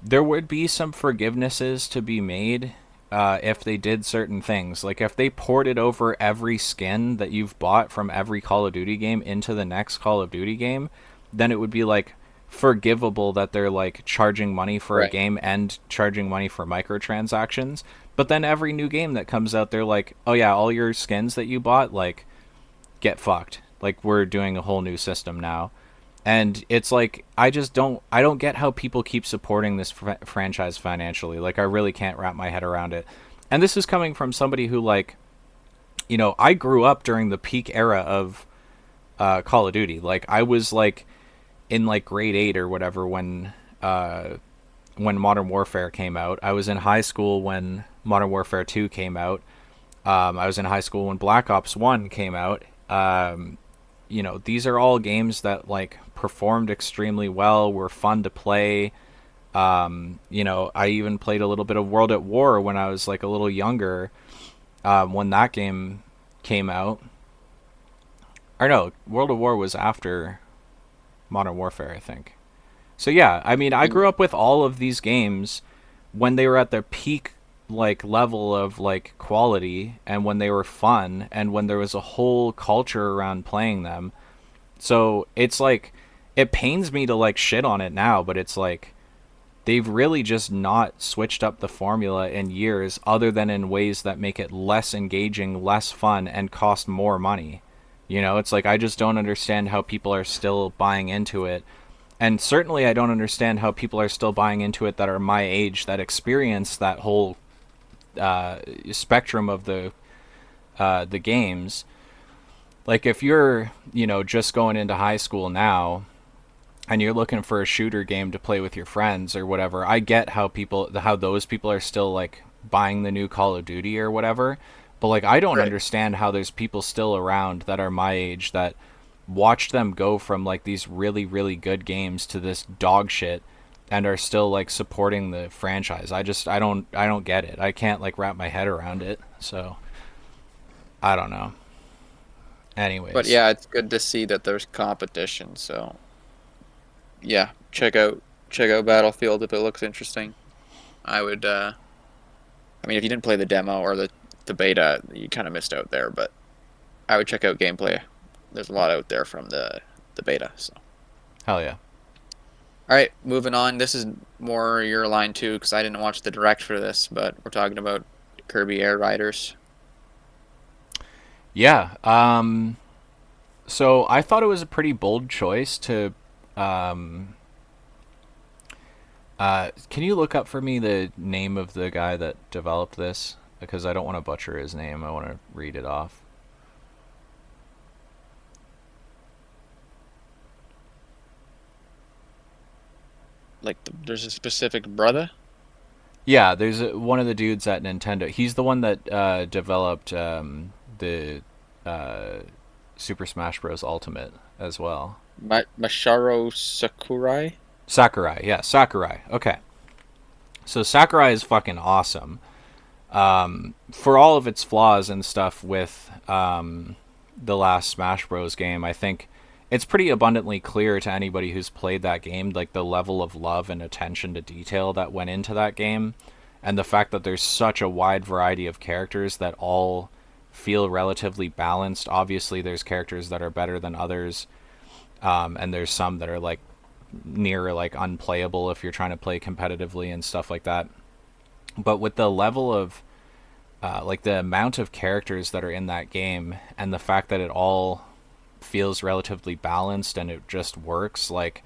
there would be some forgivenesses to be made if they did certain things. Like if they ported over every skin that you've bought from every Call of Duty game into the next Call of Duty game, then it would be like forgivable that they're like charging money for a Right. game and charging money for microtransactions. But then every new game that comes out, they're like, oh yeah, all your skins that you bought, like, get fucked. Like we're doing a whole new system now. And it's like I don't get how people keep supporting this franchise financially. Like I really can't wrap my head around it. And this is coming from somebody who like, I grew up during the peak era of Call of Duty. Like I was like in like grade 8 or whatever when Modern Warfare came out. I was in high school when Modern Warfare 2 came out. I was in high school when Black Ops 1 came out. These are all games that like performed extremely well, were fun to play. I even played a little bit of World at War when I was like a little younger, when that game came out. Or no, World at War was after Modern Warfare, I think. So yeah, I mean, I grew up with all of these games when they were at their peak like level of like quality and when they were fun and when there was a whole culture around playing them. So it's like it pains me to like shit on it now, but it's like they've really just not switched up the formula in years other than in ways that make it less engaging, less fun and cost more money. It's like I just don't understand how people are still buying into it. And certainly I don't understand how people are still buying into it that are my age that experience that whole spectrum of the games. Like if you're just going into high school now and you're looking for a shooter game to play with your friends or whatever, I get how those people are still like buying the new Call of Duty or whatever. But like I don't Right. understand how there's people still around that are my age that watched them go from like these really really good games to this dog shit and are still like supporting the franchise. I don't get it. I can't like wrap my head around it. So, I don't know. But Anyways, yeah, it's good to see that there's competition. So yeah, check out Battlefield if it looks interesting. I would I mean if you didn't play the demo or the beta, you kind of missed out there, but I would check out gameplay. There's a lot out there from the beta. So hell yeah. all right, moving on. This is more your line too because I didn't watch the direct for this, but we're talking about Kirby Air Riders. Yeah. So I thought it was a pretty bold choice to um can you look up for me the name of the guy that developed this? Because I don't want to butcher his name. I want to read it off. Like there's a specific brother. Yeah, there's one of the dudes at Nintendo. He's the one that developed the uh, Super Smash Bros. Ultimate as well. Masharo Sakurai. Sakurai, yeah, Sakurai. Okay, so Sakurai is fucking awesome. For all of its flaws and stuff with the last Smash Bros. Game, I think it's pretty abundantly clear to anybody who's played that game, like the level of love and attention to detail that went into that game, and the fact that there's such a wide variety of characters that all feel relatively balanced. Obviously, there's characters that are better than others, and there's some that are like near like unplayable if you're trying to play competitively and stuff like that. But with the level of like the amount of characters that are in that game and the fact that it all feels relatively balanced and it just works like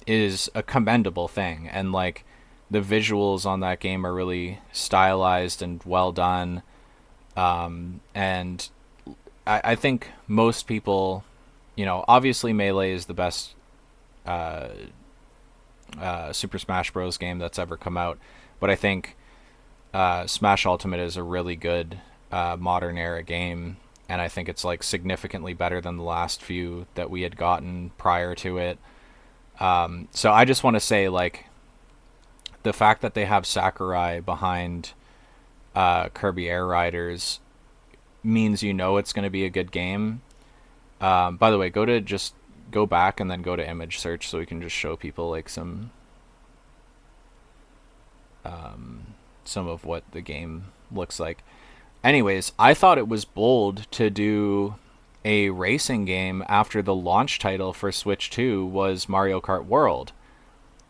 is a commendable thing. And like the visuals on that game are really stylized and well done. And I think most people, obviously Melee is the best Super Smash Bros. Game that's ever come out, but I think Smash Ultimate is a really good modern era game, and I think it's like significantly better than the last few that we had gotten prior to it. So I just want to say like the fact that they have Sakurai behind Kirby Air Riders means it's going to be a good game. By the way, go back and then go to image search so we can just show people like some of what the game looks like. Anyways, I thought it was bold to do a racing game after the launch title for Switch 2 was Mario Kart World.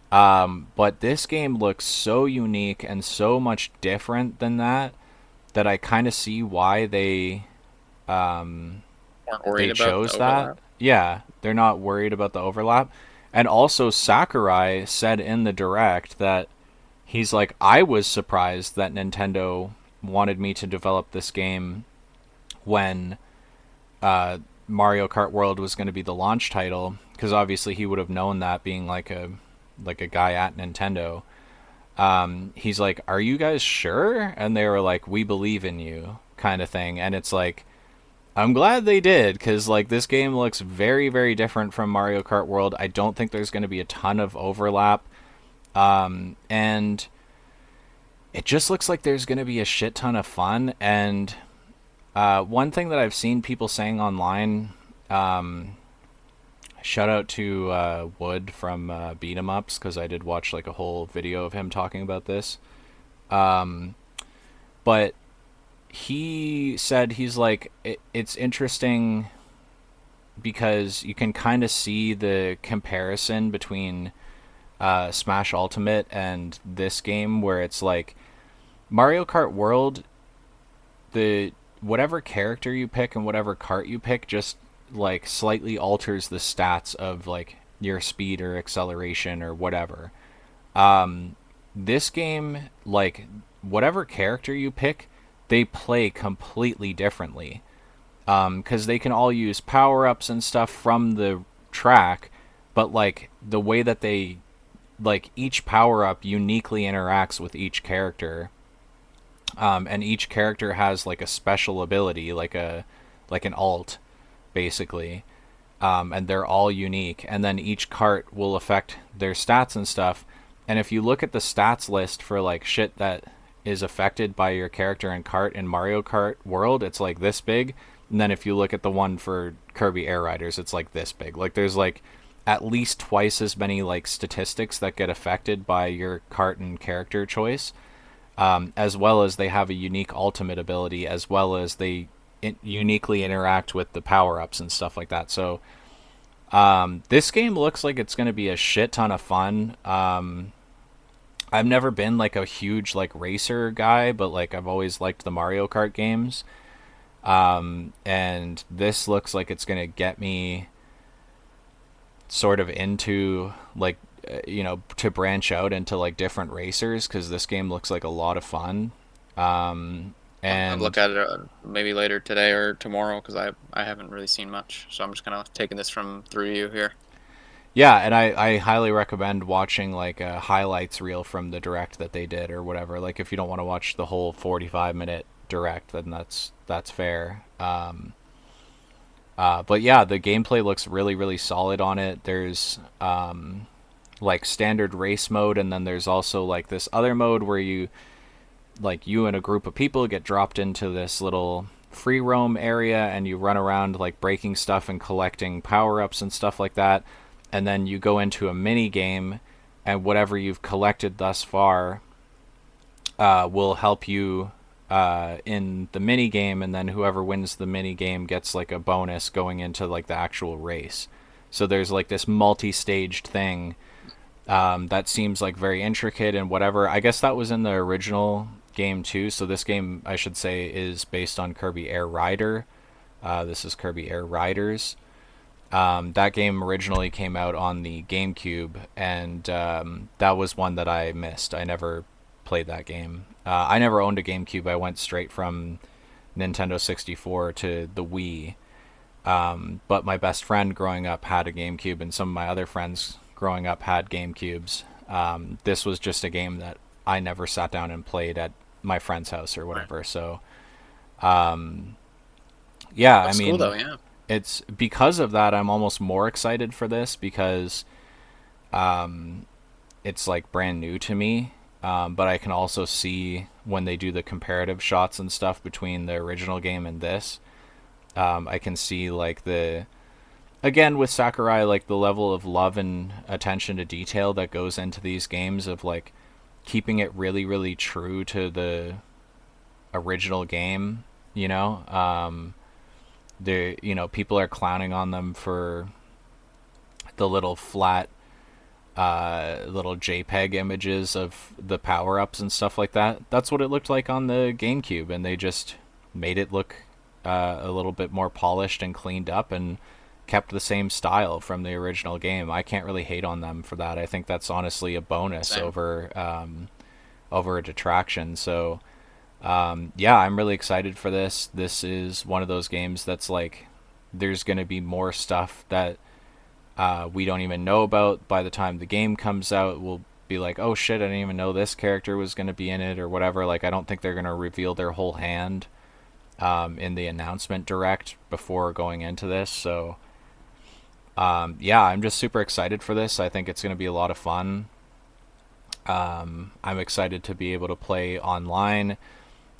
But this game looks so unique and so much different than that that I kind of see why Weren't they worried about the chose that. overlap. Yeah, they're not worried about the overlap. And also Sakurai said in the direct that he's like, I was surprised that Nintendo wanted me to develop this game when Mario Kart World was going to be the launch title, because obviously he would have known that being like a guy at Nintendo. He's like, "Are you guys sure?" And they were like, "We believe in you," kind of thing. And it's like, I'm glad they did, because like this game looks very very different from Mario Kart World. I don't think there's going to be a ton of overlap, and it just looks like there's going to be a shit ton of fun. And one thing that I've seen people saying online, shout out to Wood from Beat 'em Ups, because I did watch like a whole video of him talking about this. But he said he's like it's interesting because you can kind of see the comparison between Smash Ultimate and this game, where it's like Mario Kart World, the whatever character you pick and whatever cart you pick just like slightly alters the stats of like your speed or acceleration or whatever. This game, like whatever character you pick, they play completely differently. Because they can all use power ups and stuff from the track, but like the way that they like each power up uniquely interacts with each character, and each character has like a special ability, like an alt, basically, and they're all unique. And then each cart will affect their stats and stuff. And if you look at the stats list for like shit that is affected by your character and cart in Mario Kart World, it's like this big. And then if you look at the one for Kirby Air Riders, it's like this big. Like there's like at least twice as many like statistics that get affected by your cart and character choice, as well as they have a unique ultimate ability, as well as they uniquely interact with the power ups and stuff like that. So this game looks like it's going to be a shit ton of fun. I've never been like a huge like racer guy, but like I've always liked the Mario Kart games. And this looks like it's going to get me sort of into like to branch out into like different racers, because this game looks like a lot of fun. I'll look And at it maybe later today or tomorrow because I haven't really seen much, so I'm just kind of taking this from through you here. yeah, and I highly recommend watching like a highlights reel from the direct that they did or whatever. Like if you don't want to watch the whole 45-minute direct, then that's fair. But yeah, the gameplay looks really really solid on it. There's like standard race mode, and then there's also like this other mode where you and a group of people get dropped into this little free roam area, and you run around like breaking stuff and collecting power ups and stuff like that. And then you go into a mini game, and whatever you've collected thus far will help you in the mini game, and then whoever wins the mini game gets like a bonus going into like the actual race. So there's like this multi-staged thing that seems like very intricate and whatever. I guess that was in the original game too. So this game, I should say, is based on Kirby Air Rider. This is Kirby Air Riders. That game originally came out on the GameCube, and that was one that I missed. I never played that game. I never owned a GameCube. I went straight from Nintendo 64 to the Wii. But my best friend growing up had a GameCube, and some of my other friends growing up had GameCubes. This was just a game that I never sat down and played at my friend's house or Right. whatever. So, yeah, I Looks cool mean, though. Yeah. it's because of that I'm almost more excited for this because it's like brand new to me. But I can also see when they do the comparative shots and stuff between the original game and this. I can see like the again with Sakurai like the level of love and attention to detail that goes into these games of like keeping it really really true to the original game. You know, people are clowning on them for the little flat little JPEG images of the power ups and stuff like that. That's what it looked like on the GameCube, and they just made it look a little bit more polished and cleaned up and kept the same style from the original game. I can't really hate on them for that. I think that's honestly a bonus Same. over a detraction. So yeah, I'm really excited for this. This is one of those games that's like there's going to be more stuff that we don't even know about by the time the game comes out. We'll be like, oh shit, I didn't even know this character was going to be in it or whatever. Like, I don't think they're going to reveal their whole hand in the announcement direct before going into this. So, yeah, I'm just super excited for this. I think it's going to be a lot of fun. I'm excited to be able to play online.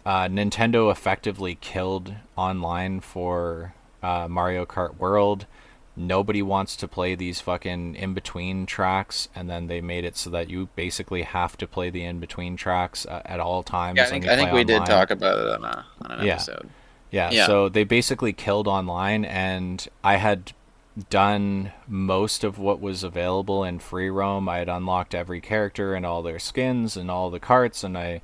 Nintendo effectively killed online for Mario Kart World. Nobody wants to play these fucking in between tracks, and then they made it so that you basically have to play the in between tracks at all Yeah, times when you I play think we did online. talk about it on an Yeah, episode. yeah. Yeah. So they basically killed online, and I had done most of what was available in free roam. I had unlocked every character and all their skins and all the carts, and I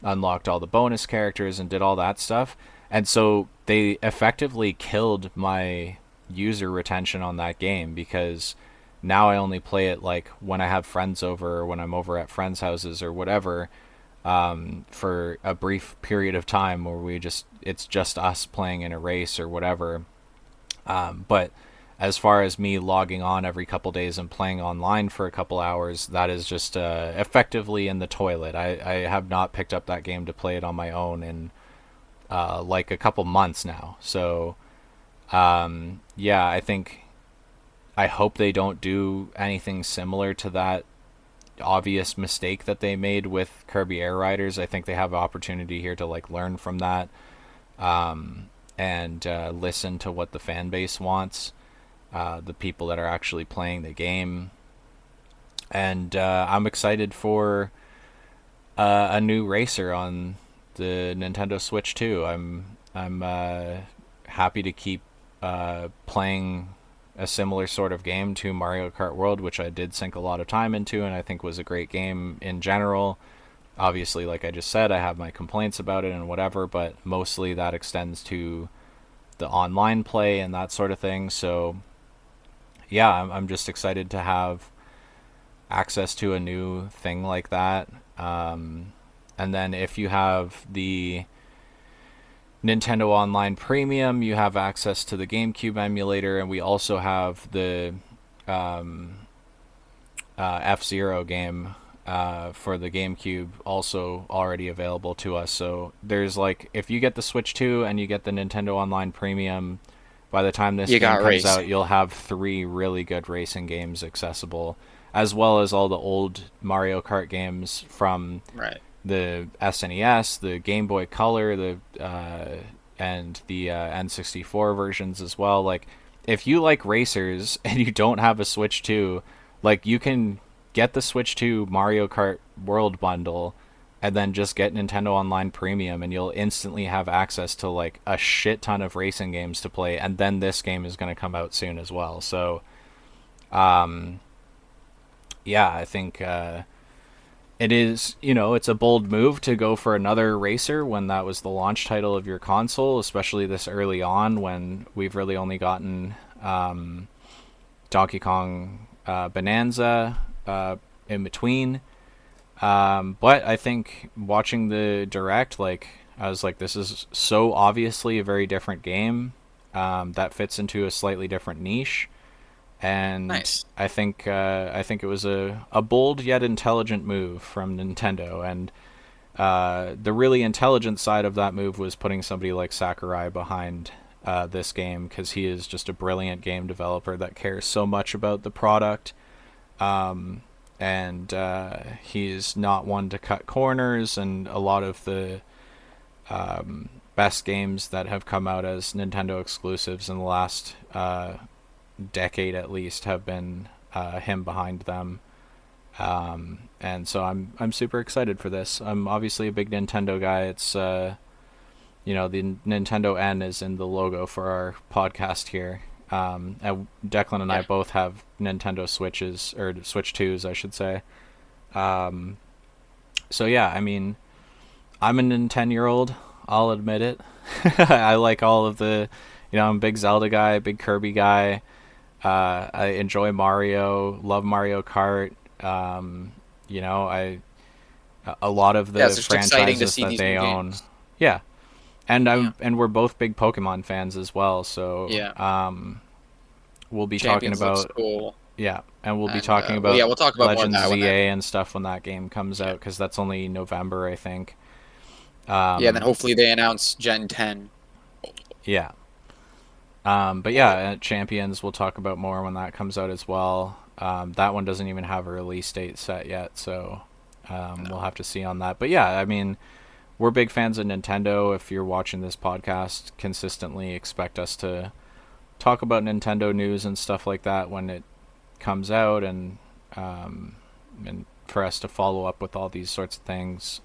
unlocked all the bonus characters and did all that stuff. And so they effectively killed my user retention on that game because now I only play it like when I have friends over or when I'm over at friends' houses or whatever, for a brief period of time where it's just us playing in a race or whatever. But as far as me logging on every couple days and playing online for a couple hours, that is just effectively in the toilet. I have not picked up that game to play it on my own in like a couple months now. So yeah, I hope they don't do anything similar to that obvious mistake that they made with Kirby Air Riders. I think they have an opportunity here to like learn from that, and listen to what the fan base wants, the people that are actually playing the game. And I'm excited for a new racer on the Nintendo Switch too. I'm happy to keep playing a similar sort of game to Mario Kart World, which I did sink a lot of time into, and I think was a great game in general. Obviously, like I just said, I have my complaints about it and whatever, but mostly that extends to the online play and that sort of thing. So yeah, I'm just excited to have access to a new thing like that. And then if you have the Nintendo Online Premium, you have access to the GameCube emulator, and we also have the F Zero game for the GameCube also already available to us. So there's like, if you get the Switch 2 and you get the Nintendo Online Premium, by the time this You game got comes out, racing. you'll have three really good racing games accessible, as well as all the old Mario Kart games from Right. the SNES, the Game Boy Color, the and the N64 versions as well. Like, if you like racers and you don't have a Switch 2, like you can get the Switch 2 Mario Kart World bundle and then just get Nintendo Online Premium and you'll instantly have access to like a shit ton of racing games to play, and then this game is going to come out soon as well. So yeah, I think it is, it's a bold move to go for another racer when that was the launch title of your console, especially this early on when we've really only gotten Donkey Kong Bonanza in between. But I think watching the direct, like, I was like, this is so obviously a very different game that fits into a slightly different niche, and Nice. I think it was a bold yet intelligent move from Nintendo, and the really intelligent side of that move was putting somebody like Sakurai behind this game because he is just a brilliant game developer that cares so much about the product, and he's not one to cut corners, and a lot of the best games that have come out as Nintendo exclusives in the last decade at least have been him behind them. And so I'm super excited for this. I'm obviously a big Nintendo guy. It's the Nintendo N is in the logo for our podcast here. And Declan and I Yeah. both have Nintendo Switches, or Switch 2s, I should say. So yeah, I mean, I'm a 10-year-old. I'll admit it. I like all of the, I'm a big Zelda guy, big Kirby guy. I enjoy Mario, love Mario Kart. I a lot of Yeah, the it's just exciting to franchises see that these they new own. games. Yeah, and Yeah. we're both big Pokemon fans as well. So Yeah. we'll be talking Champions looks about, cool. yeah, and we'll be And talking well, about yeah, we'll talk about more of Legends that when that. ZA and stuff when that game comes Yeah. out because that's only November, I think. Yeah, and then Um, hopefully they announce Gen 10. yeah. But yeah, at Champions we'll talk about more when that comes out as well. That one doesn't even have a release date set yet, so we'll No. have to see on that. But yeah, I mean, we're big fans of Nintendo. If you're watching this podcast consistently, expect us to talk about Nintendo news and stuff like that when it comes out, and for us to follow up with all these sorts of things.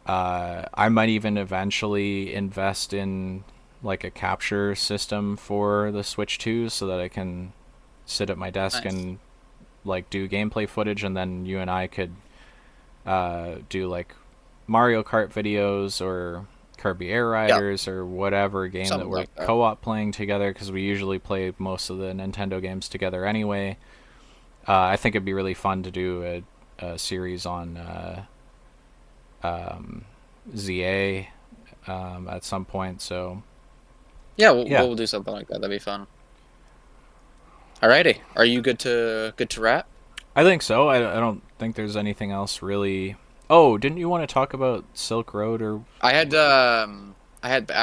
I might even eventually invest in like a capture system for the Switch 2 so that I can sit at my desk Nice. and like do gameplay footage, and then you and I could do like Mario Kart videos or Kirby Air Yeah, Riders or whatever game that something we're like that. co-op playing together because we usually play most of the Nintendo games together anyway. I think it'd be really fun to do a series on ZA at some point. So Yeah, yeah, we'll do something like that. That'd be fun. Alrighty. Are you good to wrap? I think so. I don't think there's anything else really. Oh, didn't you want to talk about Silk Road or I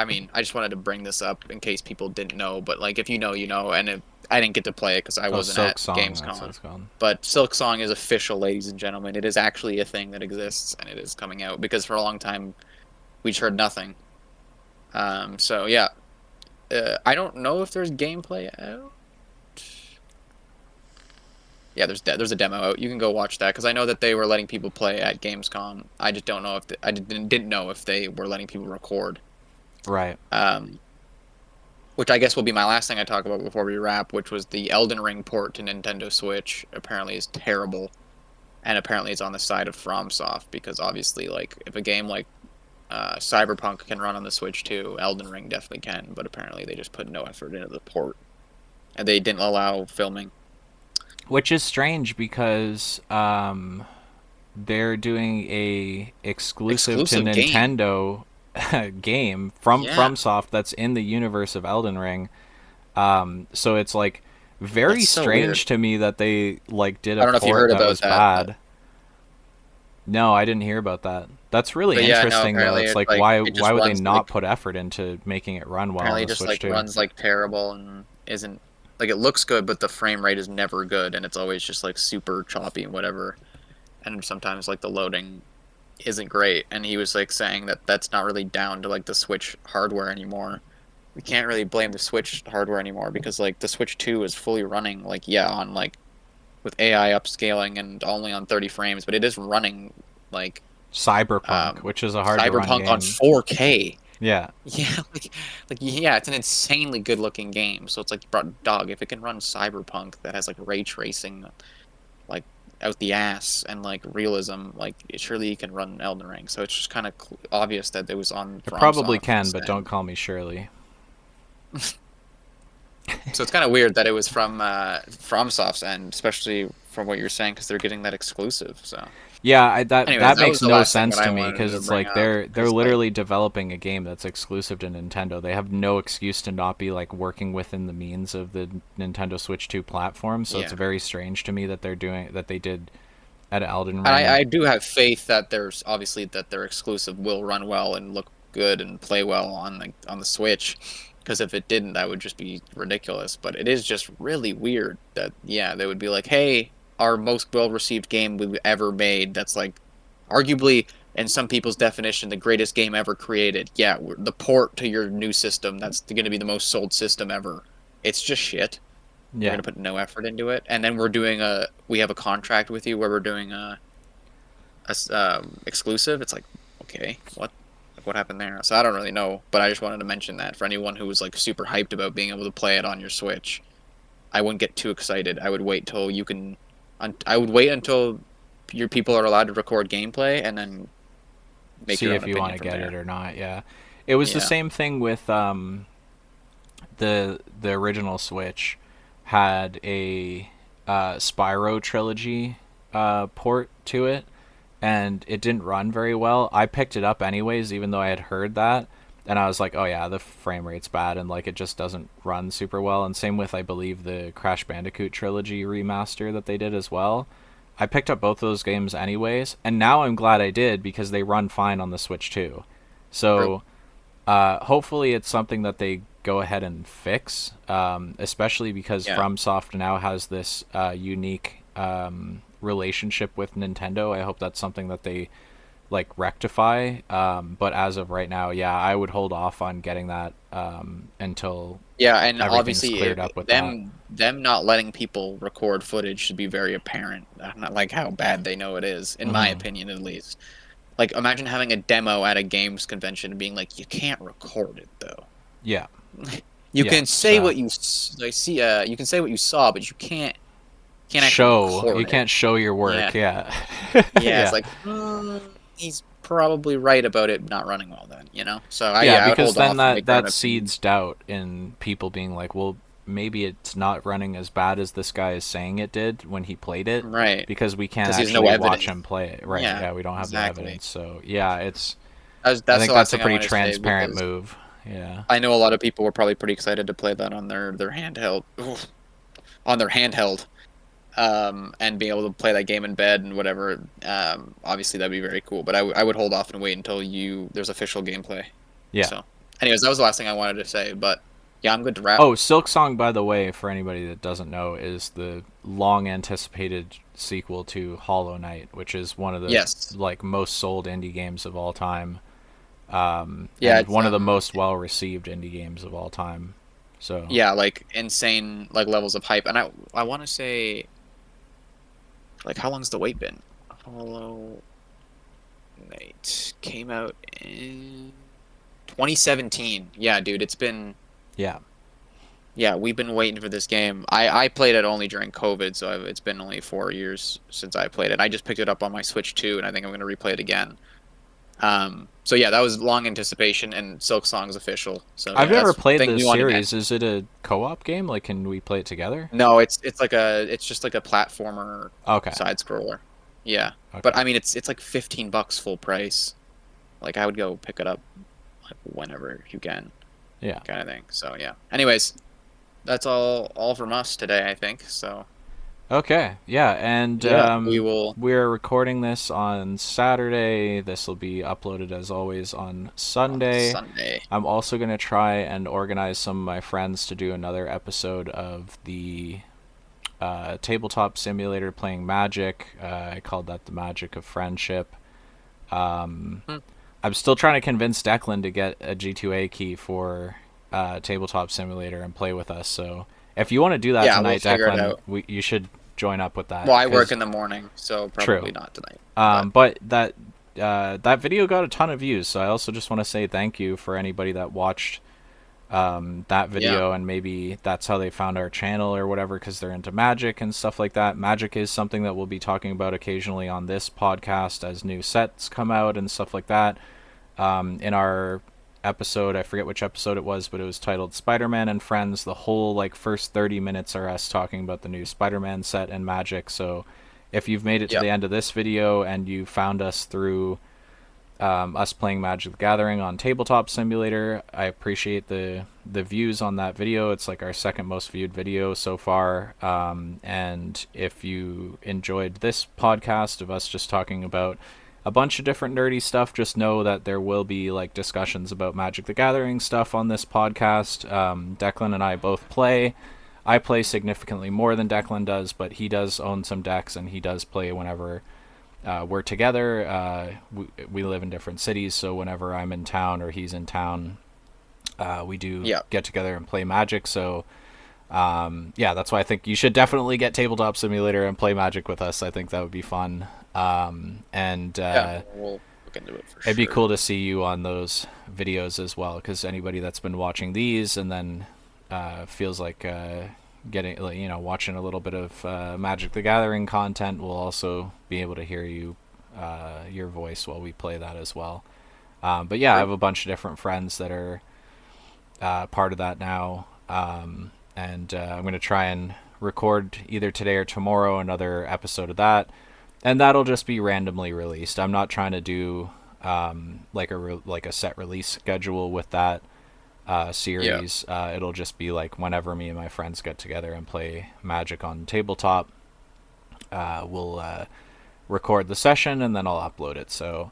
mean, I just wanted to bring this up in case people didn't know, but like if you know, you know, and I didn't get to play it because I oh, wasn't Silk at Song? That's what Gamescom. it's called. But Silk Song is official, ladies and gentlemen. It is actually a thing that exists and it is coming out because for a long time we just heard nothing. So yeah, I don't know if there's gameplay out. Yeah, there's a demo out. You can go watch that because I know that they were letting people play at Gamescom. I just don't know if I didn't know if they were letting people record. Right. Um, which I guess will be my last thing I talk about before we wrap, which was the Elden Ring port to Nintendo Switch. Apparently, is terrible, and apparently it's on the side of FromSoft because obviously, like if a game like Cyberpunk can run on the Switch too, Elden Ring definitely can. But apparently, they just put no effort into the port, and they didn't allow filming. Which is strange because they're doing a exclusive to Exclusive game. Nintendo game from Yeah, FromSoft that's in the universe of Elden Ring. So it's like very that's so weird. strange to me that they like did I a don't know if you port heard that about was that, but bad. No, I didn't hear about that. That's really yeah, no. interesting though. Apparently, It's it's like like why it just would they runs not like put effort into making it run well on apparently it the just Switch like 2? runs like terrible and isn't like it looks good, but the frame rate is never good, and it's always just like super choppy and whatever. And sometimes like the loading isn't great. And he was like saying that that's not really down to like the Switch hardware anymore. We can't really blame the Switch hardware anymore because like the Switch 2 is fully running like yeah on like with AI upscaling and only on 30 frames, but it is running like Cyberpunk, um which is a hard to run Cyberpunk on game. 4K. Yeah. Yeah, like yeah, it's an insanely good looking game. So it's like, dog, if it can run Cyberpunk that has like ray tracing, like out the ass and like realism, like surely you can run Elden Ring. So it's just kind of obvious that it was on I probably can, FromSoft's but don't end. call me Shirley. So it's kind of weird that it was from FromSoft's end, especially from what you're saying, because they're getting that exclusive. So, Yeah, anyways, that that was makes the no last thing that sense I to me wanted because to it's bring like up. they're Because like, literally developing a game that's exclusive to Nintendo. They have no excuse to not be like working within the means of the Nintendo Switch 2 platform. So it's yeah, very strange to me that they did at Elden and Ring. And I do have faith that there's obviously that their exclusive will run well and look good and play well on the Switch. Because if it didn't, that would just be ridiculous. But it is just really weird that yeah, they would be like, hey, our most well-received game we've ever made. That's like arguably in some people's definition the greatest game ever created. Yeah, the port to your new system that's going to be the most sold system ever. It's just shit. We're yeah, gonna put no effort into it, and then we have a contract with you where we're doing a exclusive. It's like, okay, what happened there? So I don't really know, but I just wanted to mention that for anyone who was like super hyped about being able to play it on your Switch. I wouldn't get too excited. I would wait till you can. I would wait until your people are allowed to record gameplay, and then make see your own if you want opinion to from get it there. or not. Yeah, it was the Yeah. same thing with the original Switch had a Spyro trilogy port to it, and it didn't run very well. I picked it up anyways, even though I had heard that, and I was like, oh yeah, the frame rate's bad, and like it just doesn't run super well. And same with I believe the Crash Bandicoot trilogy remaster that they did as well. I picked up both those games anyways, and now I'm glad I did because they run fine on the Switch too. True. So hopefully it's something that they go ahead and fix, especially because Yeah. FromSoft now has this unique relationship with Nintendo. I hope that's something that they like rectify. But as of right now, yeah, I would hold off on getting that until Yeah, and everything's obviously, cleared up with that. them not letting people record footage should be very apparent. Not like how bad they know it is, in my Hmm. opinion, at least. Like, imagine having a demo at a games convention and being like, you can't record it though. Yeah, You yeah. can say So what like see you can say what you saw, but you can't actually you record it. can't show your Yeah. work. Yeah, Yeah, it's yeah. like he's probably right about it not running well then, you know? So Yeah, I would because hold then off and make our own that opinion. seeds doubt in people being like, well, maybe it's not running as bad as this guy is saying it did when he played it, Right. because we can't Because there's no actually watch evidence. him play it. Right? Yeah, Yeah, we don't have the exactly. evidence. So yeah, it's. I That's think the last that's a thing I pretty want to say transparent because move. Yeah. I know a lot of people were probably pretty excited to play that on their handheld, on their handheld, and be able to play that game in bed and whatever. Obviously that'd be very cool. But I would hold off and wait until there's official gameplay. Yeah. So, anyways, that was the last thing I wanted to say. But yeah, I'm good to wrap. Oh, Silk Song, by the way, for anybody that doesn't know, is the long anticipated sequel to Hollow Knight, which is one of the Yes. like most sold indie games of all time, Yeah, and it's one of the most well received indie games of all time. So yeah, like insane like levels of hype. And I want to say like how long's the wait been? Hollow Knight came out in 2017. Yeah, dude, it's been yeah, yeah, we've been waiting for this game. I played it only during COVID, so it's been only 4 years since I played it. I just picked it up on my Switch 2, and I think I'm gonna replay it again. So yeah, that was long anticipation, and Silk Song's official. So I've yeah, never that's played thing the we want to get. series. Is it a co-op game? Like, can we play it together? No, it's just like a platformer Okay, side scroller. Yeah, but okay, I mean it's like $15 full price. Like I would go pick it up like whenever you can, yeah. kind of thing. So yeah. Anyways, that's all from us today, I think. So Okay, yeah, and yeah, we will we're recording this on Saturday. This will be uploaded as always on on Sunday. Sunday. I'm also going to try and organize some of my friends to do another episode of the tabletop simulator playing Magic. I called that the Magic of Friendship. Um, Hmm. I'm still trying to convince Declan to get a G2A key for tabletop simulator and play with us. So if you want to do that Yeah, we'll tonight, figure it Declan, out. you should join up with that. Well, I work Cause in the morning, so true. probably not tonight. But But that video got a ton of views. So I also just want to say thank you for anybody that watched that Yeah. video, and maybe that's how they found our channel or whatever, because they're into magic and stuff like that. Magic is something that we'll be talking about occasionally on this podcast as new sets come out and stuff like that. In our episode, I forget which episode it was, but it was titled Spider-Man and Friends. The whole like first 30 minutes are us talking about the new Spider-Man set and magic. So if you've made it to Yeah. the end of this video and you found us through us playing Magic the Gathering on Tabletop Simulator, I appreciate the views on that video. It's like our second most viewed video so far. And if you enjoyed this podcast of us just talking about a bunch of different nerdy stuff, just know that there will be like discussions about Magic the Gathering stuff on this podcast. Declan and I both play. I play significantly more than Declan does, but he does own some decks and he does play whenever we're together. We live in different cities, so whenever I'm in town or he's in town, we do Yeah. get together and play Magic. So yeah, that's why I think you should definitely get Tabletop Simulator and play Magic with us. I think that would be fun. And Yeah. We'll look into it for it'd be sure. cool to see you on those videos as well, because anybody that's been watching these and then feels like getting, watching a little bit of Magic the Gathering content will also be able to hear you, your voice while we play that as well. But yeah, I Great. have a bunch of different friends that are part of that now, and I'm going to try and record either today or tomorrow another episode of that, and that'll just be randomly released. I'm not trying to do like a set release schedule with that Yeah. series. It'll just be like whenever me and my friends get together and play Magic on tabletop, we'll record the session and then I'll upload it. So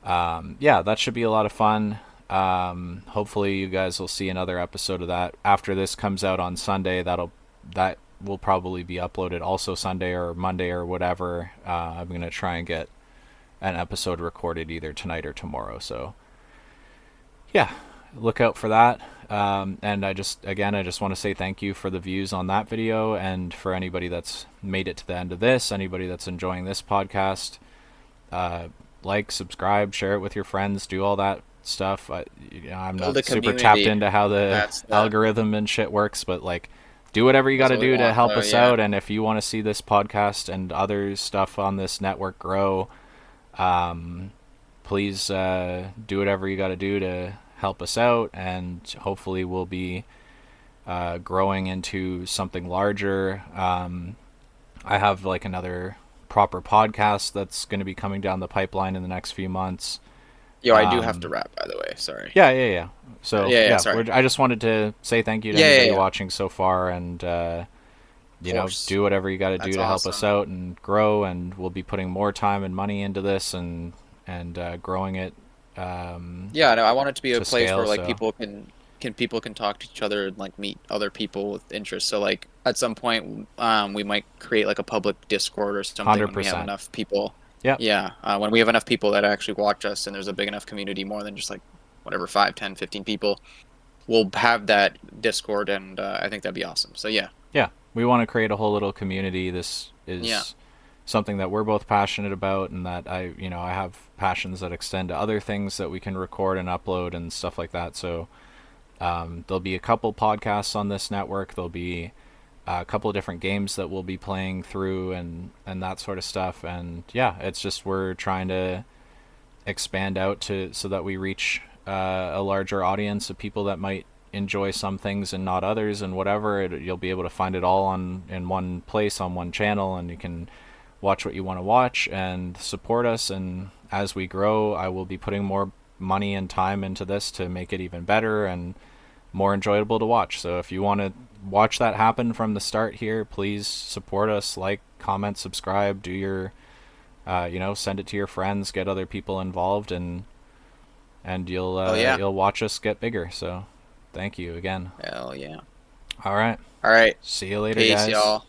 yeah, that should be a lot of fun. Hopefully, you guys will see another episode of that after this comes out on Sunday. That will probably be uploaded also Sunday or Monday or whatever. I'm gonna try and get an episode recorded either tonight or tomorrow. So yeah, look out for that. And I just want to say thank you for the views on that video, and for anybody that's made it to the end of this, anybody that's enjoying this podcast. Uh, like, subscribe, share it with your friends, do all that stuff. I'm Build a not super tapped community. into how the That's the algorithm and shit works, but like, do whatever you got that's to what we do to want. help Oh us yeah. out. And if you want to see this podcast and other stuff on this network grow, um, please do whatever you got to do to help us out, and hopefully we'll be growing into something larger. I have like another proper podcast that's going to be coming down the pipeline in the next few months. Yo, I do have to Um, wrap, by the way. Sorry. yeah, yeah, yeah. So Yeah, yeah, yeah, sorry. I just wanted to say thank you to Yeah, yeah, anybody yeah. watching so far, and Of course. do whatever you got to do That's to help us awesome. out and grow. And we'll be putting more time and money into this, and growing it Yeah, no, I want it to be a to place scale. where like So people can talk to each other and like meet other people with interests. So like at some point, we might create like a public Discord or something when we have 100%. enough people. Yep. Yeah, when we have enough people that actually watch us and there's a big enough community, more than just like whatever 5, 10, 15 people, we'll have that Discord, and I think that'd be awesome. So yeah, Yeah, we want to create a whole little community. This yeah, is something that we're both passionate about, and that I have passions that extend to other things that we can record and upload and stuff like that. So there'll be a couple podcasts on this network. There'll be a couple of different games that we'll be playing through, and that sort of stuff. And yeah, it's just we're trying to expand out to so that we reach a larger audience of people that might enjoy some things and not others, and whatever. You'll be able to find it all on in one place on one channel, and you can watch what you want to watch and support us. And as we grow, I will be putting more money and time into this to make it even better and more enjoyable to watch. So if you want to watch that happen from the start here, please support us, like, comment, subscribe, do your send it to your friends, get other people involved, and hell yeah, you'll watch us get bigger. So thank you again. hell yeah. All right. All right, See you later, peace, guys. y'all.